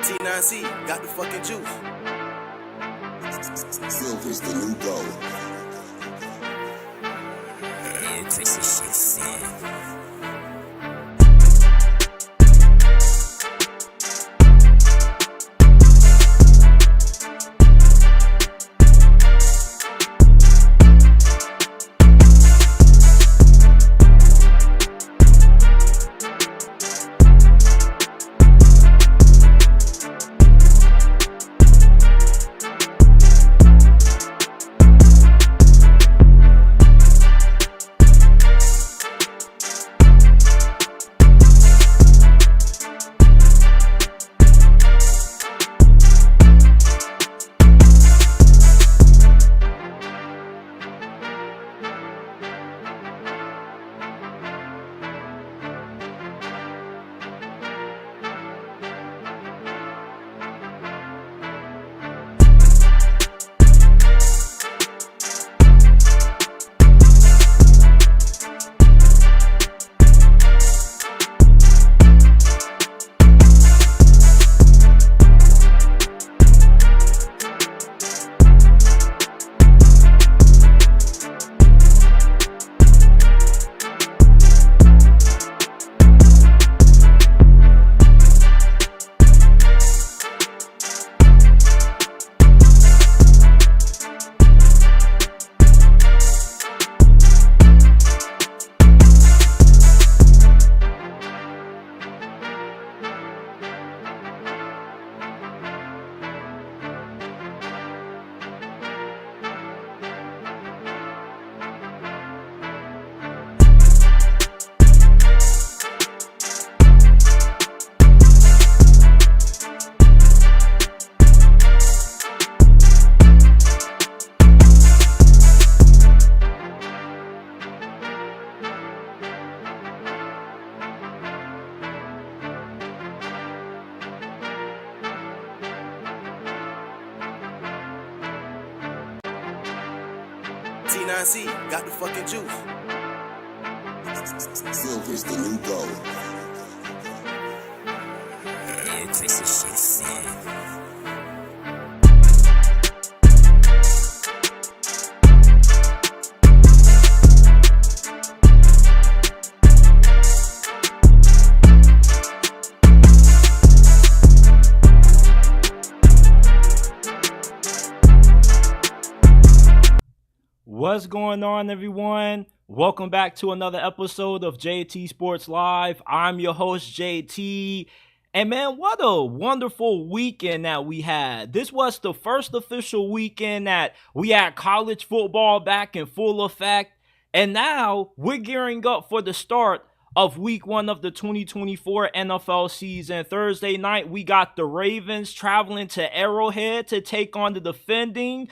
T9C got the fucking juice. Silver's the new gold. Chris is shit sick. T9C got the fucking juice. Silver's the new gold. Chris is shit sick. What's going on, everyone? Welcome back to another episode of JT Sports Live. I'm your host, JT. And man, what a wonderful weekend that we had. This was the first official weekend that we had college football back in full effect. And now we're gearing up for the start of week 1 of the 2024 NFL season. Thursday night, we got the Ravens traveling to Arrowhead to take on the defending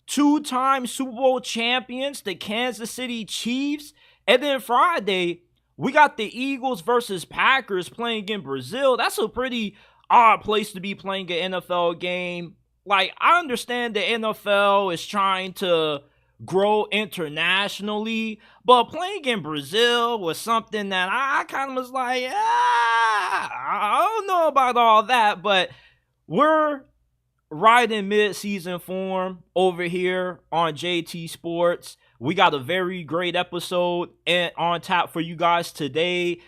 two-time Super Bowl champions, the Kansas City Chiefs. And then Friday, we got the Eagles versus Packers playing in Brazil. That's a pretty odd place to be playing an NFL game. Like, I understand the NFL is trying to grow internationally, but playing in Brazil was something that I kind of was like, I don't know about all that, but we're right in mid-season form over here on JT Sports. We got a very great episode on tap for you guys today.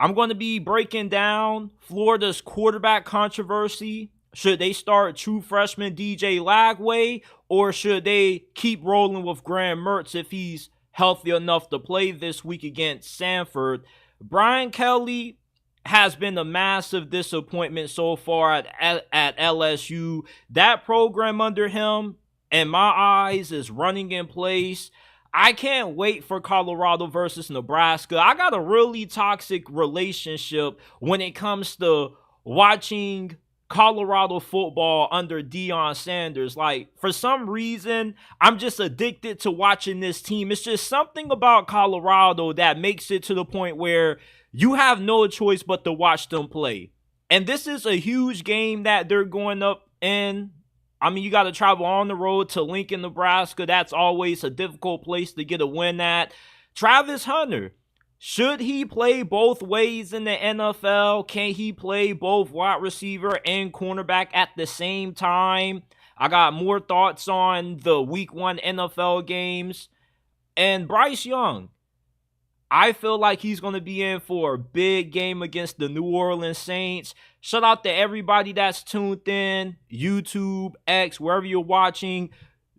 I'm going to be breaking down Florida's quarterback controversy. Should they start true freshman DJ Lagway, or should they keep rolling with Graham Mertz if he's healthy enough to play this week against Samford? Brian Kelly has been a massive disappointment so far at LSU. That program under him, in my eyes, is running in place. I can't wait for Colorado versus Nebraska. I got a really toxic relationship when it comes to watching Colorado football under Deion Sanders. Like, for some reason, I'm just addicted to watching this team. It's just something about Colorado that makes it to the point where you have no choice but to watch them play. And this is a huge game that they're going up in. I mean, you got to travel on the road to Lincoln, Nebraska. That's always a difficult place to get a win at. Travis Hunter, Should he play both ways in the NFL? Can he play both wide receiver and cornerback at the same time? I got more thoughts on the week 1 NFL games. And Bryce Young, I feel like he's going to be in for a big game against the New Orleans Saints. Shout out to everybody that's tuned in, YouTube, X, wherever you're watching.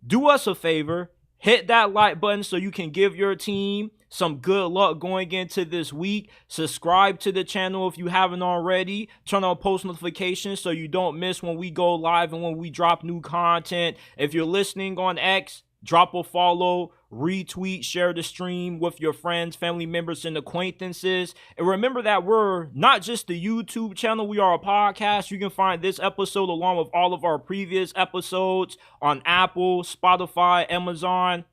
Do us a favor, hit that like button so you can give your team some good luck going into this week. Subscribe to the channel if you haven't already. Turn on post notifications so you don't miss when we go live and when we drop new content. If you're listening on X, drop a follow, retweet, share the stream with your friends, family members, and acquaintances. And remember that we're not just the YouTube channel, we are a podcast. You can find this episode along with all of our previous episodes on Apple, Spotify, Amazon.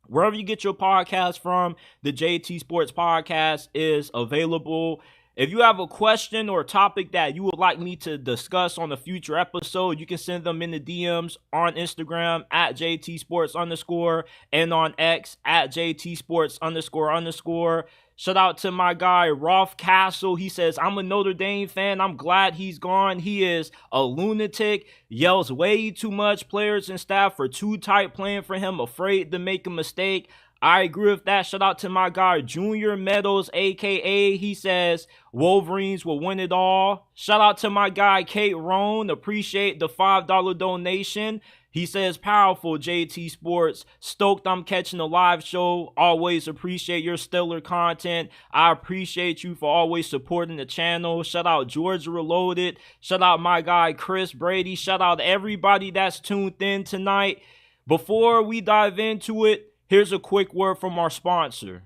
Wherever you get your podcast from, the JT Sports Podcast is available. If you have a question or a topic that you would like me to discuss on a future episode, you can send them in the DMs on Instagram at JT_Sports_ and on X at JT___. Shout out to my guy, Rolf Castle. He says, I'm a Notre Dame fan. I'm glad he's gone. He is a lunatic, yells way too much. Players and staff are too tight playing for him, afraid to make a mistake. I agree with that. Shout out to my guy, Junior Meadows, a.k.a. he says, Wolverines will win it all. Shout out to my guy, Kate Roan. Appreciate the $5 donation. He says, powerful JT Sports. Stoked I'm catching a live show. Always appreciate your stellar content. I appreciate you for always supporting the channel. Shout out Georgia Reloaded. Shout out my guy, Chris Brady. Shout out everybody that's tuned in tonight. Before we dive into it, here's a quick word from our sponsor.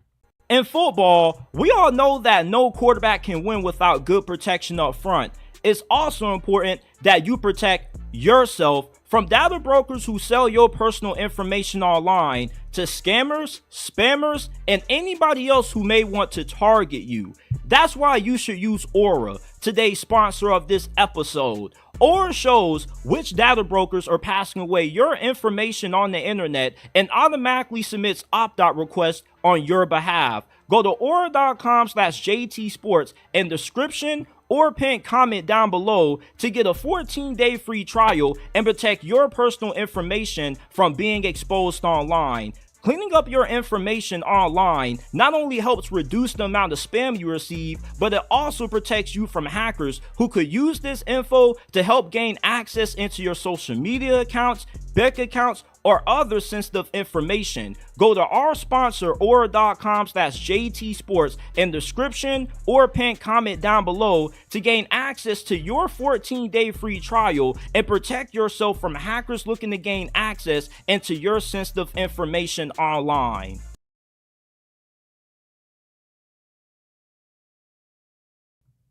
In football, we all know that no quarterback can win without good protection up front. It's also important that you protect yourself from data brokers who sell your personal information online to scammers, spammers, and anybody else who may want to target you. That's why you should use Aura, today's sponsor of this episode. Aura shows which data brokers are passing away your information on the internet and automatically submits opt-out requests on your behalf. Go to aura.com/JTsports in description or pin comment down below to get a 14-day free trial and protect your personal information from being exposed online. Cleaning up your information online not only helps reduce the amount of spam you receive, but it also protects you from hackers who could use this info to help gain access into your social media accounts, bank accounts, or other sensitive information. Go to our sponsor, aura.com/JTsports in description or pin comment down below to gain access to your 14-day free trial and protect yourself from hackers looking to gain access into your sensitive information online.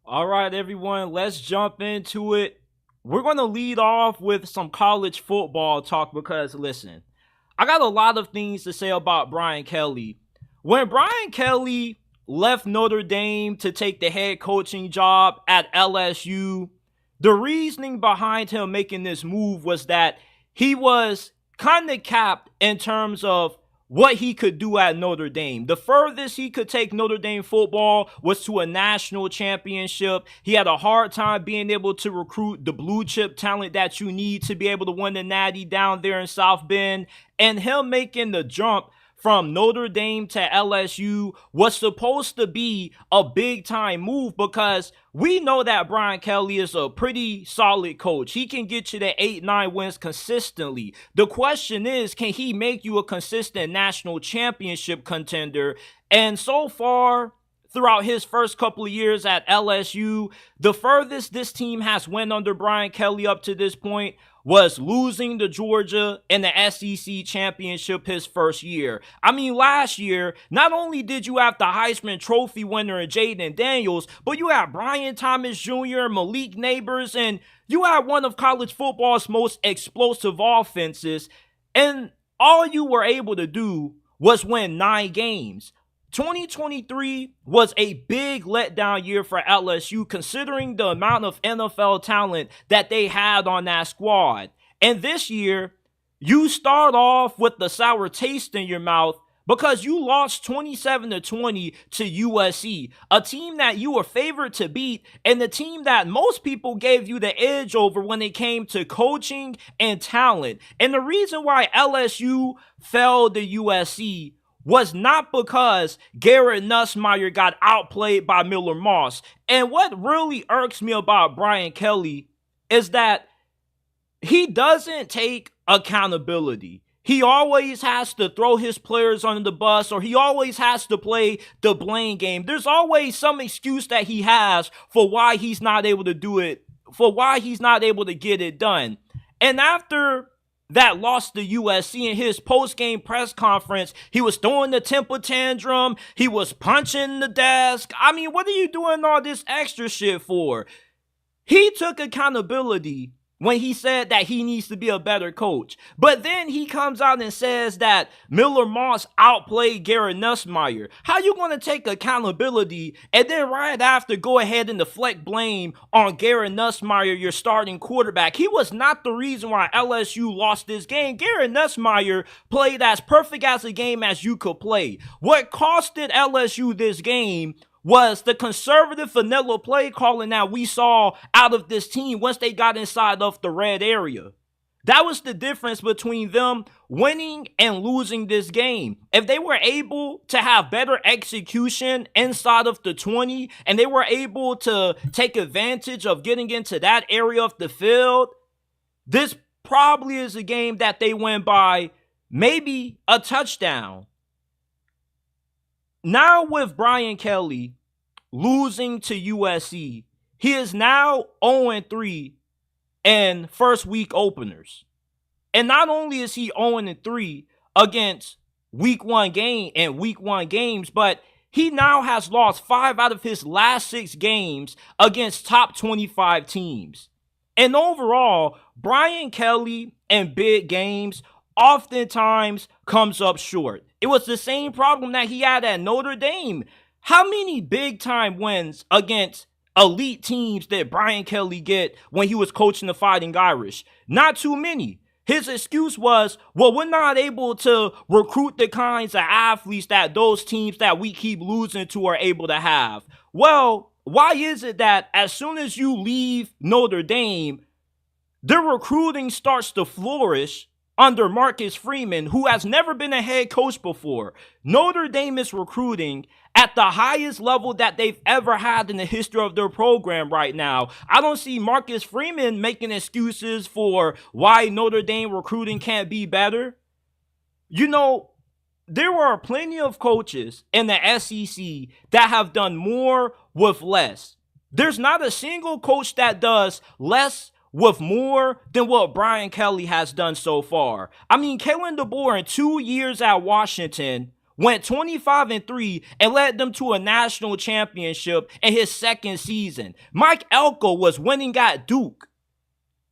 All right, everyone, let's jump into it. We're going to lead off with some college football talk because, listen, I got a lot of things to say about Brian Kelly. When Brian Kelly left Notre Dame to take the head coaching job at LSU, the reasoning behind him making this move was that he was kind of capped in terms of what he could do at Notre Dame. The furthest he could take Notre Dame football was to a national championship. He had a hard time being able to recruit the blue chip talent that you need to be able to win the Natty down there in South Bend. And him making the jump from Notre Dame to LSU was supposed to be a big time move because we know that Brian Kelly is a pretty solid coach. He can get you to 8-9 wins consistently. The question is, can he make you a consistent national championship contender? And so far, throughout his first couple of years at LSU, the furthest this team has went under Brian Kelly up to this point was losing to Georgia in the SEC Championship his first year. I mean, last year, not only did you have the Heisman Trophy winner in Jaden Daniels, but you had Brian Thomas Jr., Malik Neighbors, and you had one of college football's most explosive offenses, and all you were able to do was win 9 games. 2023 was a big letdown year for LSU considering the amount of NFL talent that they had on that squad. And this year, you start off with the sour taste in your mouth because you lost 27-20 to USC, a team that you were favored to beat and the team that most people gave you the edge over when it came to coaching and talent. And the reason why LSU fell to USC was not because Garrett Nussmeier got outplayed by Miller Moss. And what really irks me about Brian Kelly is that he doesn't take accountability. He always has to throw his players under the bus, or he always has to play the blame game. There's always some excuse that he has for why he's not able to do it, for why he's not able to get it done. And after that loss to USC in his post-game press conference, he was throwing the temper tantrum. He was punching the desk. I mean, what are you doing all this extra shit for? He took accountability when he said that he needs to be a better coach. But then he comes out and says that Miller Moss outplayed Garrett Nussmeier. How you going to take accountability and then right after go ahead and deflect blame on Garrett Nussmeier, your starting quarterback? He was not the reason why LSU lost this game. Garrett Nussmeier played as perfect as a game as you could play. What costed LSU this game was the conservative vanilla play calling that we saw out of this team once they got inside of the red area. That was the difference between them winning and losing this game. If they were able to have better execution inside of the 20 and they were able to take advantage of getting into that area of the field, this probably is a game that they win by maybe a touchdown. Now with Brian Kelly losing to USC, he is now 0-3 in first week openers. And not only is he 0-3 against week one games, but he now has lost 5 out of his last 6 games against top 25 teams. And overall, Brian Kelly in big games oftentimes comes up short. It was the same problem that he had at Notre Dame. How many big-time wins against elite teams did Brian Kelly get when he was coaching the Fighting Irish? Not too many. His excuse was, well, we're not able to recruit the kinds of athletes that those teams that we keep losing to are able to have. Well, why is it that as soon as you leave Notre Dame, the recruiting starts to flourish under Marcus Freeman, who has never been a head coach before? Notre Dame is recruiting at the highest level that they've ever had in the history of their program right now. I don't see Marcus Freeman making excuses for why Notre Dame recruiting can't be better. You know, there are plenty of coaches in the SEC that have done more with less. There's not a single coach that does less with more than what Brian Kelly has done so far. I mean, Kellen DeBoer in 2 years at Washington went 25-3 and led them to a national championship in his second season. Mike Elko was winning at Duke.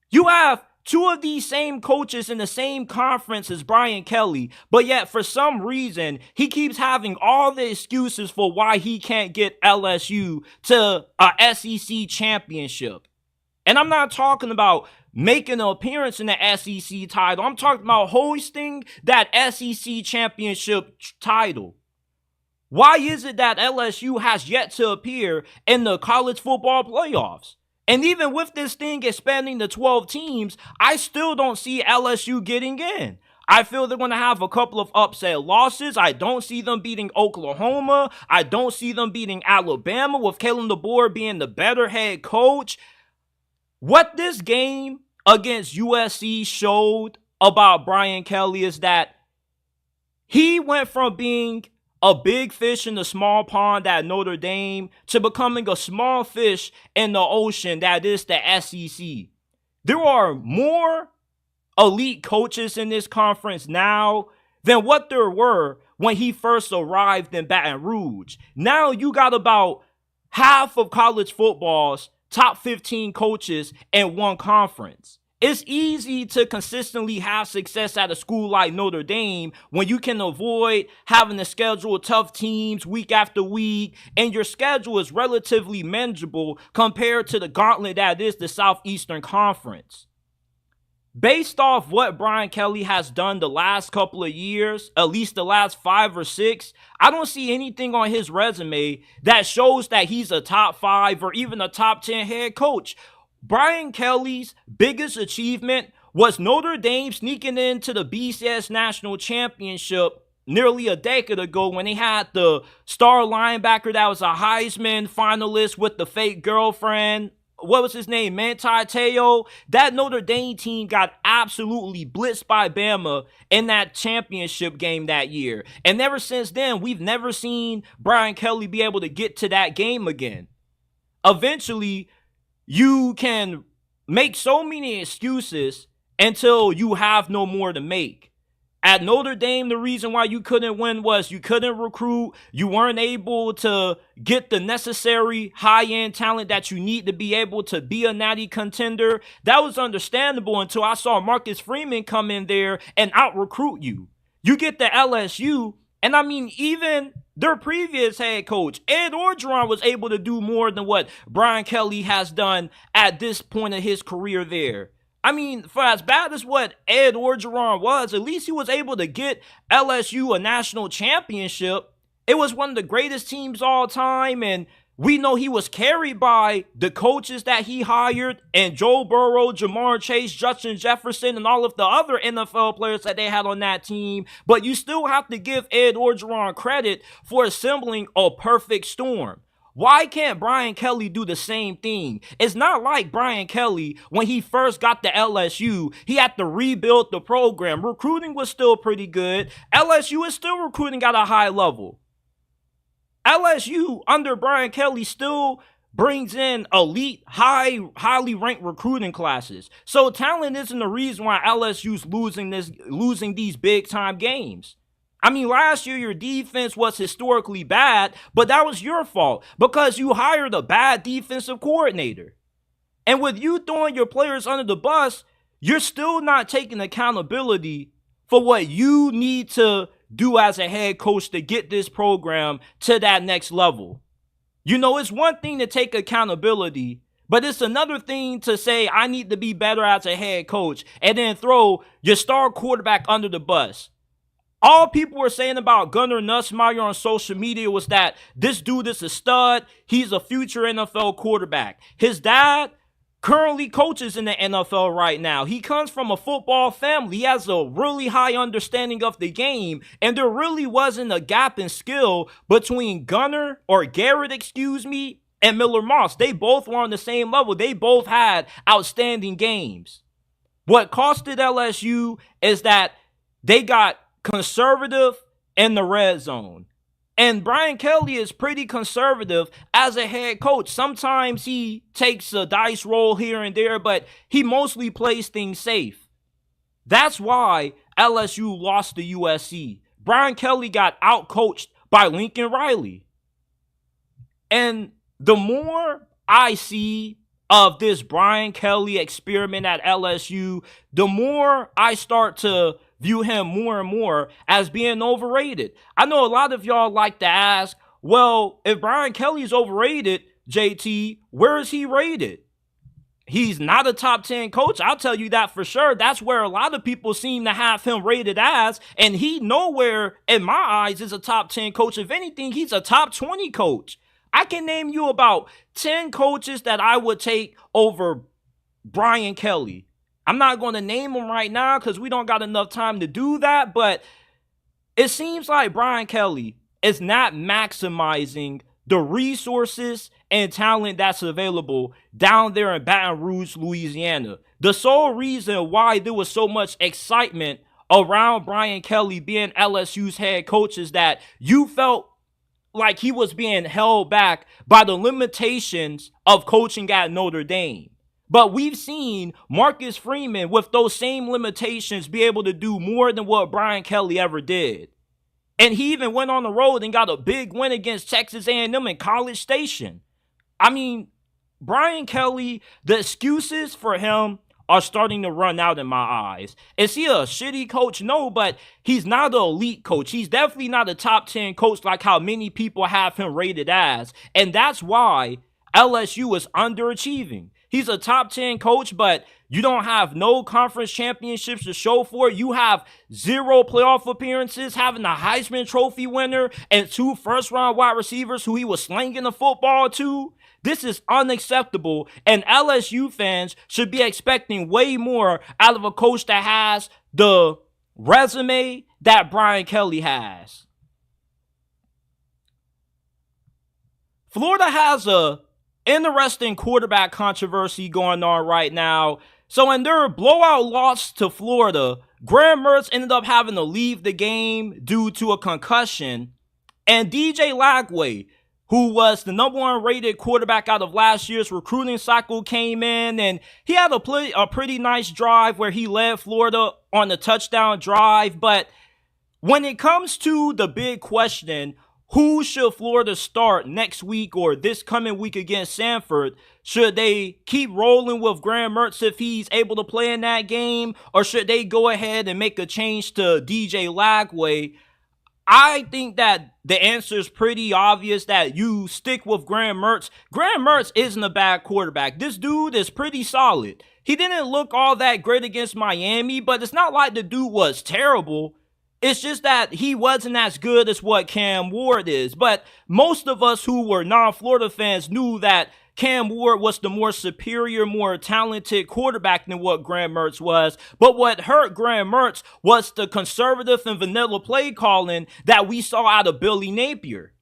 You have 2 of these same coaches in the same conference as Brian Kelly, but yet for some reason, he keeps having all the excuses for why he can't get LSU to a SEC championship. And I'm not talking about making an appearance in the SEC title. I'm talking about hoisting that SEC championship title. Why is it that LSU has yet to appear in the college football playoffs? And even with this thing expanding to 12 teams, I still don't see LSU getting in. I feel they're going to have a couple of upset losses. I don't see them beating Oklahoma. I don't see them beating Alabama with Kellen DeBoer being the better head coach. What this game against USC showed about Brian Kelly is that he went from being a big fish in the small pond at Notre Dame to becoming a small fish in the ocean that is the SEC. There are more elite coaches in this conference now than what there were when he first arrived in Baton Rouge. Now you got about half of college football's top 15 coaches in one conference. It's easy to consistently have success at a school like Notre Dame when you can avoid having to schedule tough teams week after week, and your schedule is relatively manageable compared to the gauntlet that is the Southeastern Conference. based off what Brian Kelly has done the last couple of years, at least the last 5 or 6, I don't see anything on his resume that shows that he's a top 5 or even a top 10 head coach. Brian Kelly's biggest achievement was Notre Dame sneaking into the BCS National Championship nearly a decade ago when they had the star linebacker that was a Heisman finalist with the fake girlfriend. What was his name? Manti Te'o. That Notre Dame team got absolutely blitzed by Bama in that championship game that year. And ever since then, we've never seen Brian Kelly be able to get to that game again. Eventually, you can make so many excuses until you have no more to make. At Notre Dame, the reason why you couldn't win was you couldn't recruit. You weren't able to get the necessary high-end talent that you need to be able to be a natty contender. That was understandable until I saw Marcus Freeman come in there and out-recruit you. You get to LSU, and I mean, even their previous head coach, Ed Orgeron, was able to do more than what Brian Kelly has done at this point of his career there. I mean, for as bad as what Ed Orgeron was, at least he was able to get LSU a national championship. It was one of the greatest teams all time, and we know he was carried by the coaches that he hired, and Joe Burrow, Jamar Chase, Justin Jefferson, and all of the other NFL players that they had on that team. But you still have to give Ed Orgeron credit for assembling a perfect storm. Why can't Brian Kelly do the same thing? It's not like Brian Kelly, when he first got to LSU, he had to rebuild the program. Recruiting was still pretty good. LSU is still recruiting at a high level. LSU, under Brian Kelly, still brings in elite, highly ranked recruiting classes. So talent isn't the reason why LSU's losing these big-time games. I mean, last year your defense was historically bad, but that was your fault because you hired a bad defensive coordinator. And with you throwing your players under the bus, you're still not taking accountability for what you need to do as a head coach to get this program to that next level. You know, it's one thing to take accountability, but it's another thing to say, I need to be better as a head coach, and then throw your star quarterback under the bus. All people were saying about Gunnar Nussmeier on social media was that this dude is a stud. He's a future NFL quarterback. His dad currently coaches in the NFL right now. He comes from a football family. He has a really high understanding of the game, and there really wasn't a gap in skill between Garrett, and Miller Moss. They both were on the same level. They both had outstanding games. What costed LSU is that they got conservative in the red zone. And Brian Kelly is pretty conservative as a head coach. Sometimes he takes a dice roll here and there, but he mostly plays things safe. That's why LSU lost to USC. Brian Kelly got outcoached by Lincoln Riley. And the more I see of this Brian Kelly experiment at LSU, the more I start to view him more and more as being overrated. I know a lot of y'all like to ask, well, if Brian Kelly's overrated, JT, where is he rated? He's not a top 10 coach. I'll tell you that for sure. That's where a lot of people seem to have him rated as, and he nowhere, in my eyes, is a top 10 coach. If anything, he's a top 20 coach. I can name you about 10 coaches that I would take over Brian Kelly. I'm not going to name them right now because we don't got enough time to do that, but it seems like Brian Kelly is not maximizing the resources and talent that's available down there in Baton Rouge, Louisiana. The sole reason why there was so much excitement around Brian Kelly being LSU's head coach is that you felt like he was being held back by the limitations of coaching at Notre Dame. But we've seen Marcus Freeman with those same limitations be able to do more than what Brian Kelly ever did. And he even went on the road and got a big win against Texas A&M in College Station. I mean, Brian Kelly, the excuses for him are starting to run out in my eyes. Is he a shitty coach? No, but he's not an elite coach. He's definitely not a top 10 coach like how many people have him rated as. And that's why LSU is underachieving. He's a top 10 coach, but you don't have no conference championships to show for it. You have 0 playoff appearances, having a Heisman Trophy winner and 2 first-round wide receivers who he was slinging the football to. This is unacceptable, and LSU fans should be expecting way more out of a coach that has the resume that Brian Kelly has. Florida has a interesting quarterback controversy going on right now. So in their blowout loss to Florida, Graham Mertz ended up having to leave the game due to a concussion. And DJ Lagway, who was the #1 rated quarterback out of last year's recruiting cycle, came in, and he had a pretty nice drive where he led Florida on the touchdown drive. But when it comes to the big question, who should Florida start next week or this coming week against Samford? Should they keep rolling with Graham Mertz if he's able to play in that game? Or should they go ahead and make a change to DJ Lagway? I think that the answer is pretty obvious, that you stick with Graham Mertz. Graham Mertz isn't a bad quarterback. This dude is pretty solid. He didn't look all that great against Miami, but it's not like the dude was terrible. It's just that he wasn't as good as what Cam Ward is. But most of us who were non-Florida fans knew that Cam Ward was the more superior, more talented quarterback than what Graham Mertz was. But what hurt Graham Mertz was the conservative and vanilla play calling that we saw out of Billy Napier.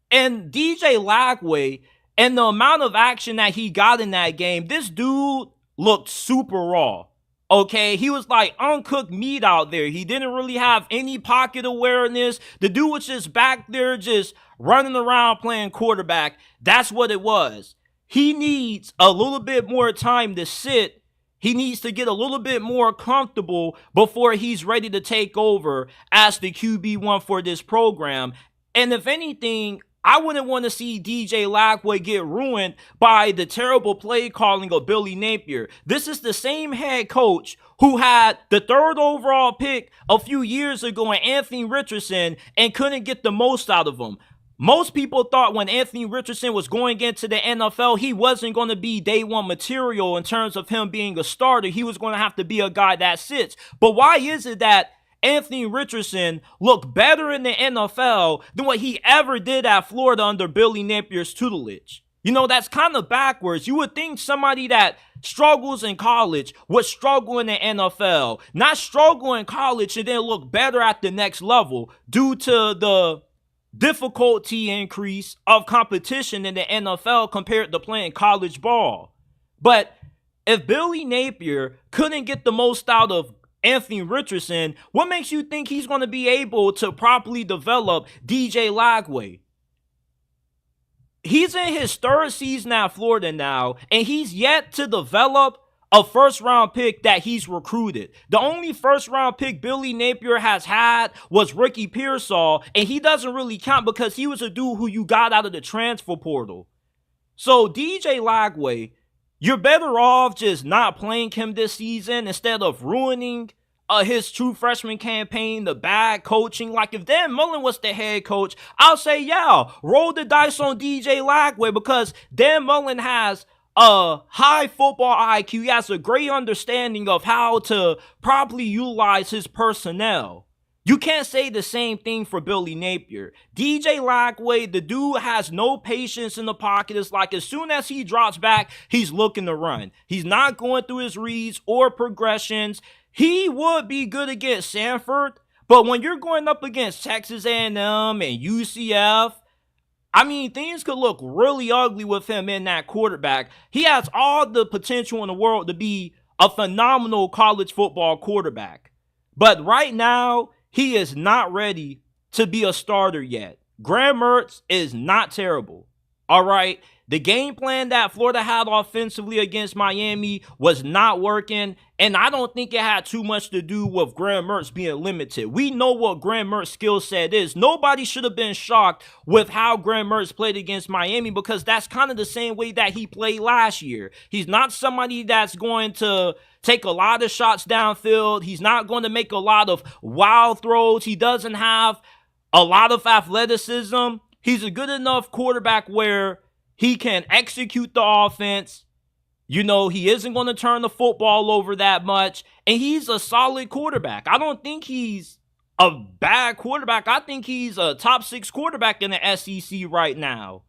And DJ Lagway, and the amount of action that he got in that game, this dude looked super raw. Okay, he was like uncooked meat out there. He didn't really have any pocket awareness. The dude was just back there just running around playing quarterback. That's what it was. He needs a little bit more time to sit. He needs to get a little bit more comfortable before he's ready to take over as the QB1 for this program. And if anything, I wouldn't want to see DJ Lagway get ruined by the terrible play calling of Billy Napier. This is the same head coach who had the 3rd overall pick a few years ago in Anthony Richardson and couldn't get the most out of him. Most people thought when Anthony Richardson was going into the NFL, he wasn't going to be day one material in terms of him being a starter. He was going to have to be a guy that sits. But why is it that Anthony Richardson looked better in the NFL than what he ever did at Florida under Billy Napier's tutelage? You know, that's kind of backwards. You would think somebody that struggles in college would struggle in the NFL, not struggle in college and then look better at the next level due to the difficulty increase of competition in the NFL compared to playing college ball. But if Billy Napier couldn't get the most out of Anthony Richardson, what makes you think he's going to be able to properly develop DJ Lagway? He's in his 3rd season at Florida now, and he's yet to develop a first-round pick that he's recruited. The only first-round pick Billy Napier has had was Ricky Pearsall, and he doesn't really count because he was a dude who you got out of the transfer portal. So DJ Lagway, you're better off just not playing him this season instead of ruining his true freshman campaign, the bad coaching. Like, if Dan Mullen was the head coach, I'll say, yeah, roll the dice on DJ Lagway because Dan Mullen has a high football IQ. He has a great understanding of how to properly utilize his personnel. You can't say the same thing for Billy Napier. DJ Lagway, the dude has no patience in the pocket. It's like as soon as he drops back, he's looking to run. He's not going through his reads or progressions. He would be good against Samford, but when you're going up against Texas A&M and UCF, I mean, things could look really ugly with him in that quarterback. He has all the potential in the world to be a phenomenal college football quarterback. But right now, he is not ready to be a starter yet. Graham Mertz is not terrible. All right. The game plan that Florida had offensively against Miami was not working, and I don't think it had too much to do with Graham Mertz being limited. We know what Graham Mertz's skill set is. Nobody should have been shocked with how Graham Mertz played against Miami because that's kind of the same way that he played last year. He's not somebody that's going to take a lot of shots downfield. He's not going to make a lot of wild throws. He doesn't have a lot of athleticism. He's a good enough quarterback where he can execute the offense. You know, he isn't going to turn the football over that much, and he's a solid quarterback. I don't think he's a bad quarterback. I think he's a top 6 quarterback in the SEC right now.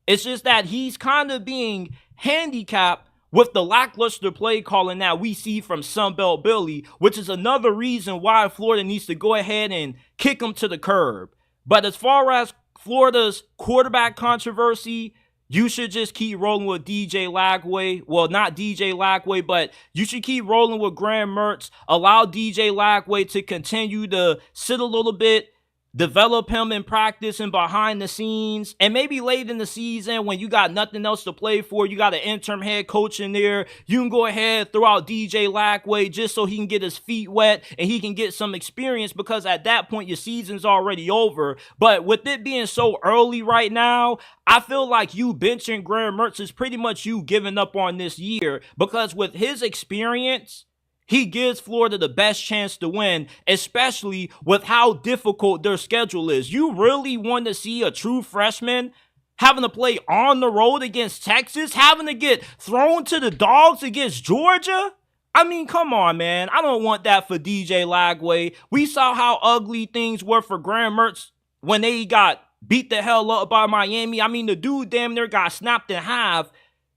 It's just that he's kind of being handicapped with the lackluster play calling that we see from Sunbelt Billy, which is another reason why Florida needs to go ahead and kick him to the curb. But as far as Florida's quarterback controversy, you should just keep rolling with DJ Lagway. Well, not DJ Lagway, but you should keep rolling with Graham Mertz. Allow DJ Lagway to continue to sit a little bit, develop him in practice and behind the scenes, and maybe late in the season when you got nothing else to play for, you got an interim head coach in there, you can go ahead, throw out DJ Lagway just so he can get his feet wet and he can get some experience, because at that point your season's already over. But with it being so early right now, I feel like you benching Graham Mertz is pretty much you giving up on this year, because with his experience, he gives Florida the best chance to win, especially with how difficult their schedule is. You really want to see a true freshman having to play on the road against Texas, having to get thrown to the dogs against Georgia? I mean, come on, man. I don't want that for DJ Lagway. We saw how ugly things were for Graham Mertz when they got beat the hell up by Miami. I mean, the dude damn near got snapped in half.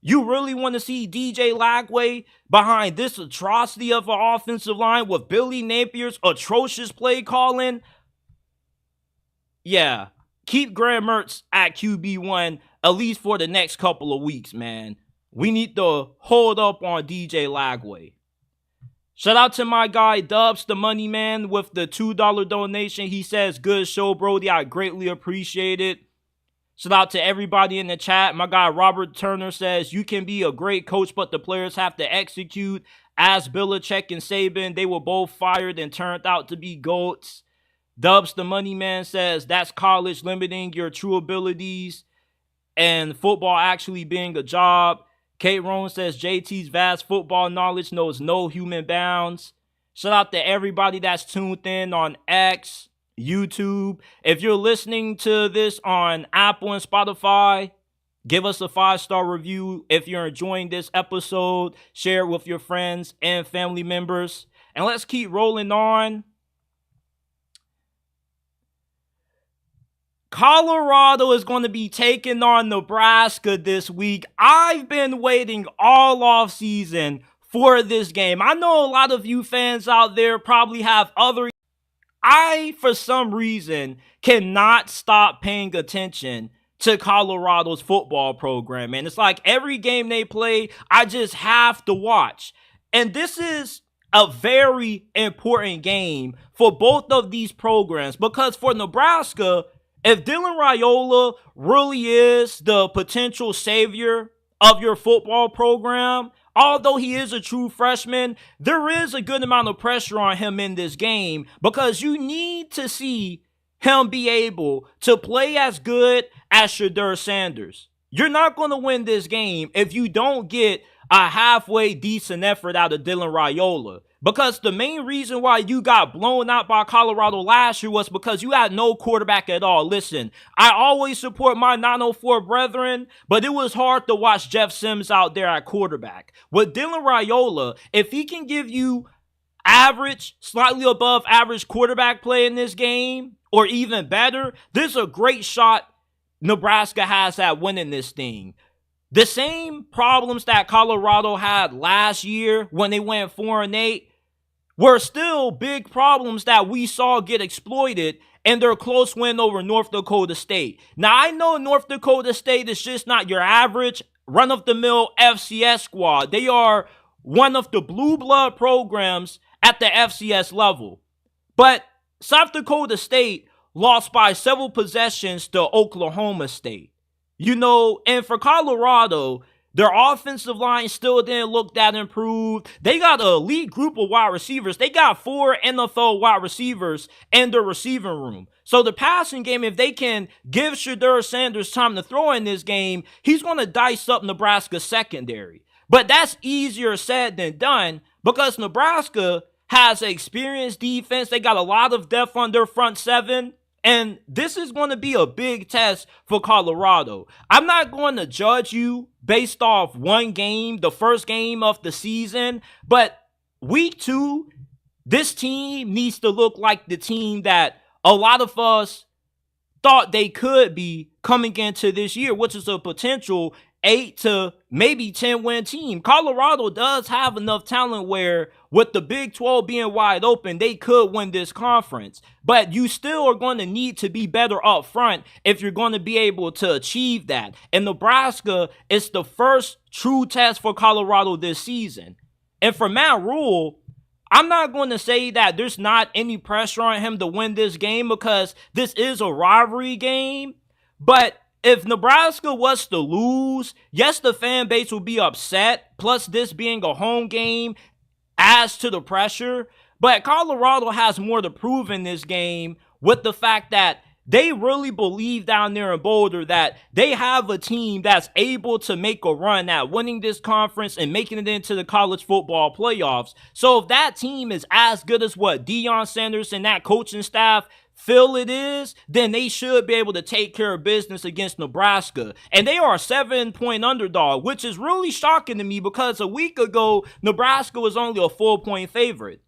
You really want to see DJ Lagway behind this atrocity of an offensive line with Billy Napier's atrocious play calling? Yeah, keep Graham Mertz at QB1 at least for the next couple of weeks, man. We need to hold up on DJ Lagway. Shout out to my guy Dubs, the money man, with the $2 donation. He says, good show, Brody. I greatly appreciate it. Shout out to everybody in the chat. My guy Robert Turner says, you can be a great coach, but the players have to execute. As Belichick and Saban, they were both fired and turned out to be GOATs. Dubs, the money man, says, that's college limiting your true abilities and football actually being a job. Kate Rowan says, JT's vast football knowledge knows no human bounds. Shout out to everybody that's tuned in on X, YouTube. If you're listening to this on Apple and Spotify, give us a 5-star review. If you're enjoying this episode, share it with your friends and family members. And let's keep rolling on. Colorado is going to be taking on Nebraska this week. I've been waiting all off season for this game. I know a lot of you fans out there probably have other. I, for some reason, cannot stop paying attention to Colorado's football program, man. It's like every game they play, I just have to watch. And this is a very important game for both of these programs, because for Nebraska, if Dylan Raiola really is the potential savior of your football program, although he is a true freshman, there is a good amount of pressure on him in this game, because you need to see him be able to play as good as Shedeur Sanders. You're not going to win this game if you don't get a halfway decent effort out of Dylan Raiola. Because the main reason why you got blown out by Colorado last year was because you had no quarterback at all. Listen, I always support my 904 brethren, but it was hard to watch Jeff Sims out there at quarterback. With Dylan Raiola, if he can give you average, slightly above average quarterback play in this game, or even better, there's a great shot Nebraska has at winning this thing. The same problems that Colorado had last year when they went 4-8 were still big problems that we saw get exploited in their close win over North Dakota State. Now, I know North Dakota State is just not your average run-of-the-mill FCS squad. They are one of the blue blood programs at the FCS level. But South Dakota State lost by several possessions to Oklahoma State. You know, and for Colorado, their offensive line still didn't look that improved. They got an elite group of wide receivers. They got 4 NFL wide receivers in their receiving room. So the passing game, if they can give Shedeur Sanders time to throw in this game, he's going to dice up Nebraska's secondary. But that's easier said than done, because Nebraska has an experienced defense. They got a lot of depth on their front seven. And this is going to be a big test for Colorado. I'm not going to judge you based off one game, the first game of the season, but week 2, this team needs to look like the team that a lot of us thought they could be coming into this year, which is a potential 8 to maybe 10 win team. Colorado does have enough talent where with the Big 12 being wide open, they could win this conference. But you still are going to need to be better up front if you're going to be able to achieve that. And Nebraska is the first true test for Colorado this season. And for Matt Rule, I'm not going to say that there's not any pressure on him to win this game because this is a rivalry game. But if Nebraska was to lose, yes, the fan base will be upset. Plus, this being a home game adds to the pressure. But Colorado has more to prove in this game with the fact that they really believe down there in Boulder that they have a team that's able to make a run at winning this conference and making it into the college football playoffs. So if that team is as good as what Deion Sanders and that coaching staff feel it is, then they should be able to take care of business against Nebraska. And they are a 7-point underdog, which is really shocking to me because a week ago, Nebraska was only a 4-point favorite.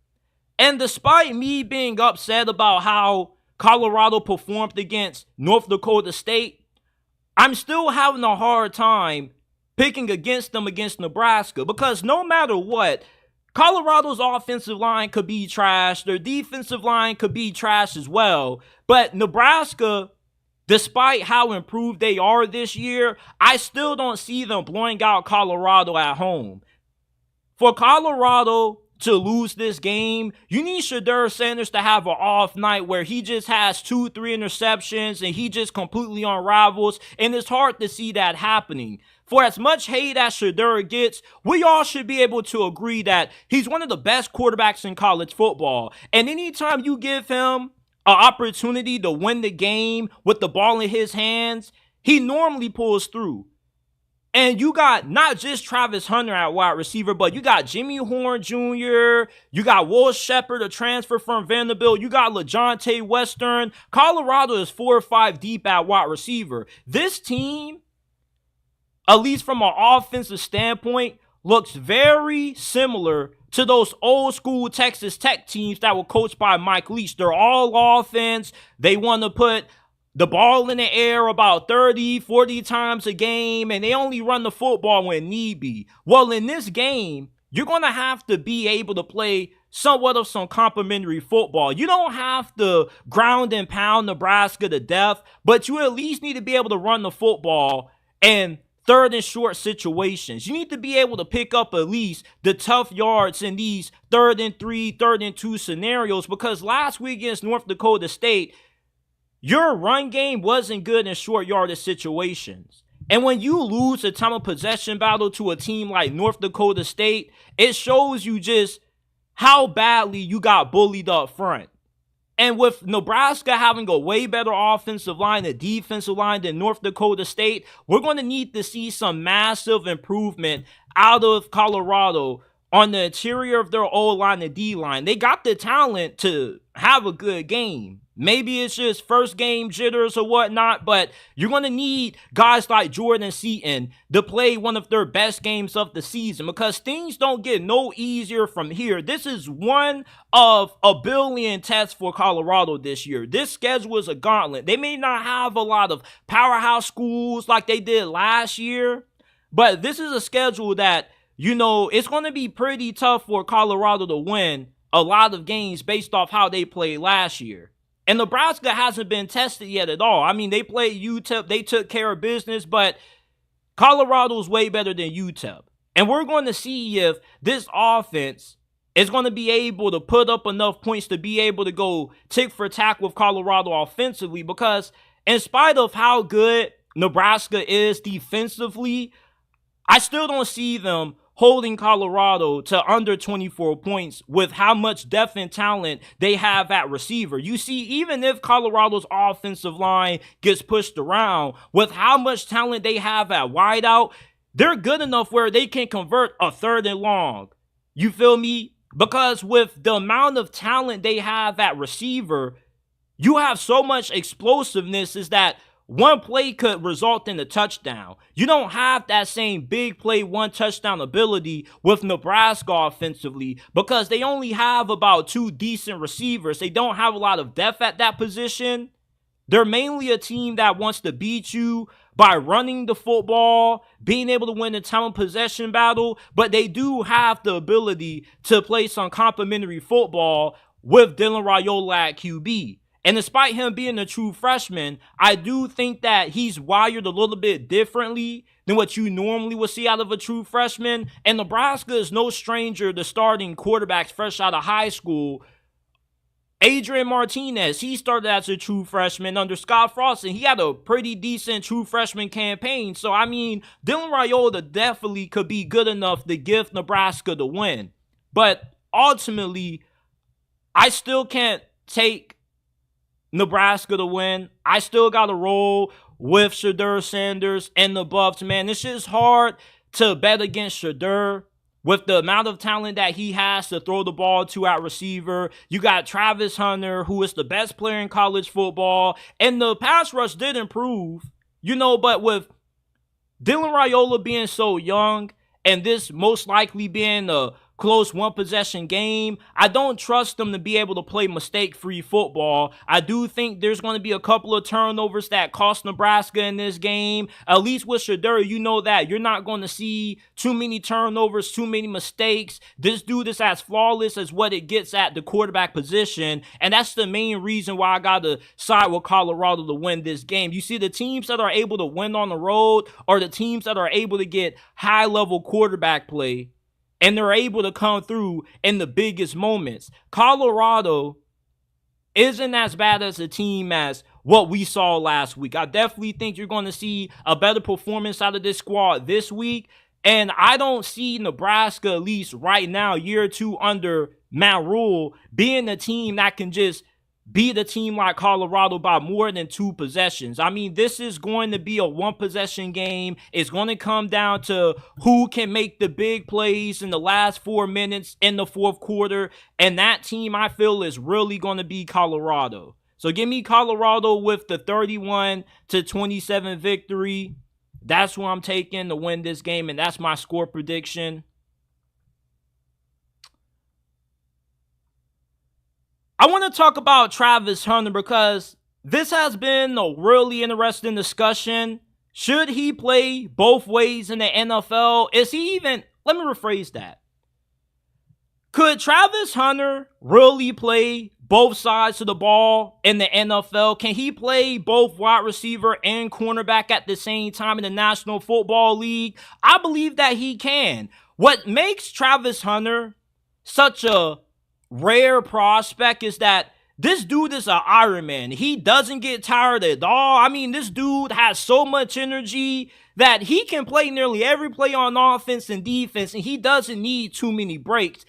And despite me being upset about how Colorado performed against North Dakota State, I'm still having a hard time picking against them against Nebraska because no matter what, Colorado's offensive line could be trash. Their defensive line could be trash as well. But Nebraska, despite how improved they are this year, I still don't see them blowing out Colorado at home. For Colorado to lose this game, you need Shedeur Sanders to have an off night where he just has 2-3 interceptions and he just completely unravels, and it's hard to see that happening. For as much hate as Shedeur gets, we all should be able to agree that he's one of the best quarterbacks in college football. And anytime you give him an opportunity to win the game with the ball in his hands, he normally pulls through. And you got not just Travis Hunter at wide receiver, but you got Jimmy Horn Jr., you got Will Shepard, a transfer from Vanderbilt, you got LaJohntay Western. Colorado is 4 or 5 deep at wide receiver. This team, at least from an offensive standpoint, looks very similar to those old school Texas Tech teams that were coached by Mike Leach. They're all offense. They want to put the ball in the air about 30, 40 times a game, and they only run the football when need be. Well, in this game, you're going to have to be able to play somewhat of some complimentary football. You don't have to ground and pound Nebraska to death, but you at least need to be able to run the football and third and short situations. You need to be able to pick up at least the tough yards in these 3rd and 3, 3rd and 2 scenarios, because last week against North Dakota State, your run game wasn't good in short yardage situations. And when you lose a time of possession battle to a team like North Dakota State, it shows you just how badly you got bullied up front. And with Nebraska having a way better offensive line and defensive line than North Dakota State, we're going to need to see some massive improvement out of Colorado on the interior of their O-line and D-line. They got the talent to have a good game. Maybe it's just first game jitters or whatnot, but you're going to need guys like Jordan Seaton to play one of their best games of the season because things don't get no easier from here. This is one of a billion tests for Colorado this year. This schedule is a gauntlet. They may not have a lot of powerhouse schools like they did last year, but this is a schedule that, you know, it's going to be pretty tough for Colorado to win a lot of games based off how they played last year. And Nebraska hasn't been tested yet at all. I mean, they played UTEP. They took care of business, but Colorado's way better than UTEP. And we're going to see if this offense is going to be able to put up enough points to be able to go tick for tack with Colorado offensively, because in spite of how good Nebraska is defensively, I still don't see them holding Colorado to under 24 points with how much depth and talent they have at receiver. You see, even if Colorado's offensive line gets pushed around, with how much talent they have at wideout, they're good enough where they can convert a 3rd and long. You feel me? Because with the amount of talent they have at receiver, you have so much explosiveness is that one play could result in a touchdown. You don't have that same big play, one touchdown ability with Nebraska offensively because they only have about 2 decent receivers. They don't have a lot of depth at that position. They're mainly a team that wants to beat you by running the football, being able to win the time of possession battle, but they do have the ability to play some complementary football with Dylan Raiola at QB. And despite him being a true freshman, I do think that he's wired a little bit differently than what you normally would see out of a true freshman. And Nebraska is no stranger to starting quarterbacks fresh out of high school. Adrian Martinez, he started as a true freshman under Scott Frost, and he had a pretty decent true freshman campaign. So, I mean, Dylan Raiola definitely could be good enough to give Nebraska the win. But ultimately, I still can't take Nebraska to win. I still got to roll with Shedeur Sanders and the Buffs, man. This is hard to bet against Shedeur with the amount of talent that he has to throw the ball to at receiver. You got Travis Hunter, who is the best player in college football, and the pass rush did improve, but with Dylan Raiola being so young and this most likely being a close one-possession game, I don't trust them to be able to play mistake-free football. I do think there's going to be a couple of turnovers that cost Nebraska in this game. At least with Shedeur, you know that you're not going to see too many turnovers, too many mistakes. This dude is as flawless as what it gets at the quarterback position, and that's the main reason why I got to side with Colorado to win this game. You see, the teams that are able to win on the road are the teams that are able to get high-level quarterback play, and they're able to come through in the biggest moments. Colorado isn't as bad as a team as what we saw last week. I definitely think you're going to see a better performance out of this squad this week. And I don't see Nebraska, at least right now, year or two under Matt Rule, being a team that can just beat a team like Colorado by more than 2 possessions. I mean, this is going to be a one-possession game. It's going to come down to who can make the big plays in the last 4 minutes in the fourth quarter. And that team, I feel, is really going to be Colorado. So give me Colorado with the 31-27 victory. That's who I'm taking to win this game, and that's my score prediction. I want to talk about Travis Hunter because this has been a really interesting discussion. Should he play both ways in the NFL? Is he even, let me rephrase that. Could Travis Hunter really play both sides of the ball in the NFL? Can he play both wide receiver and cornerback at the same time in the National Football League? I believe that he can. What makes Travis Hunter such a rare prospect is that this dude is an Iron Man. He doesn't get tired at all. I mean, this dude has so much energy that he can play nearly every play on offense and defense, and he doesn't need too many breaks.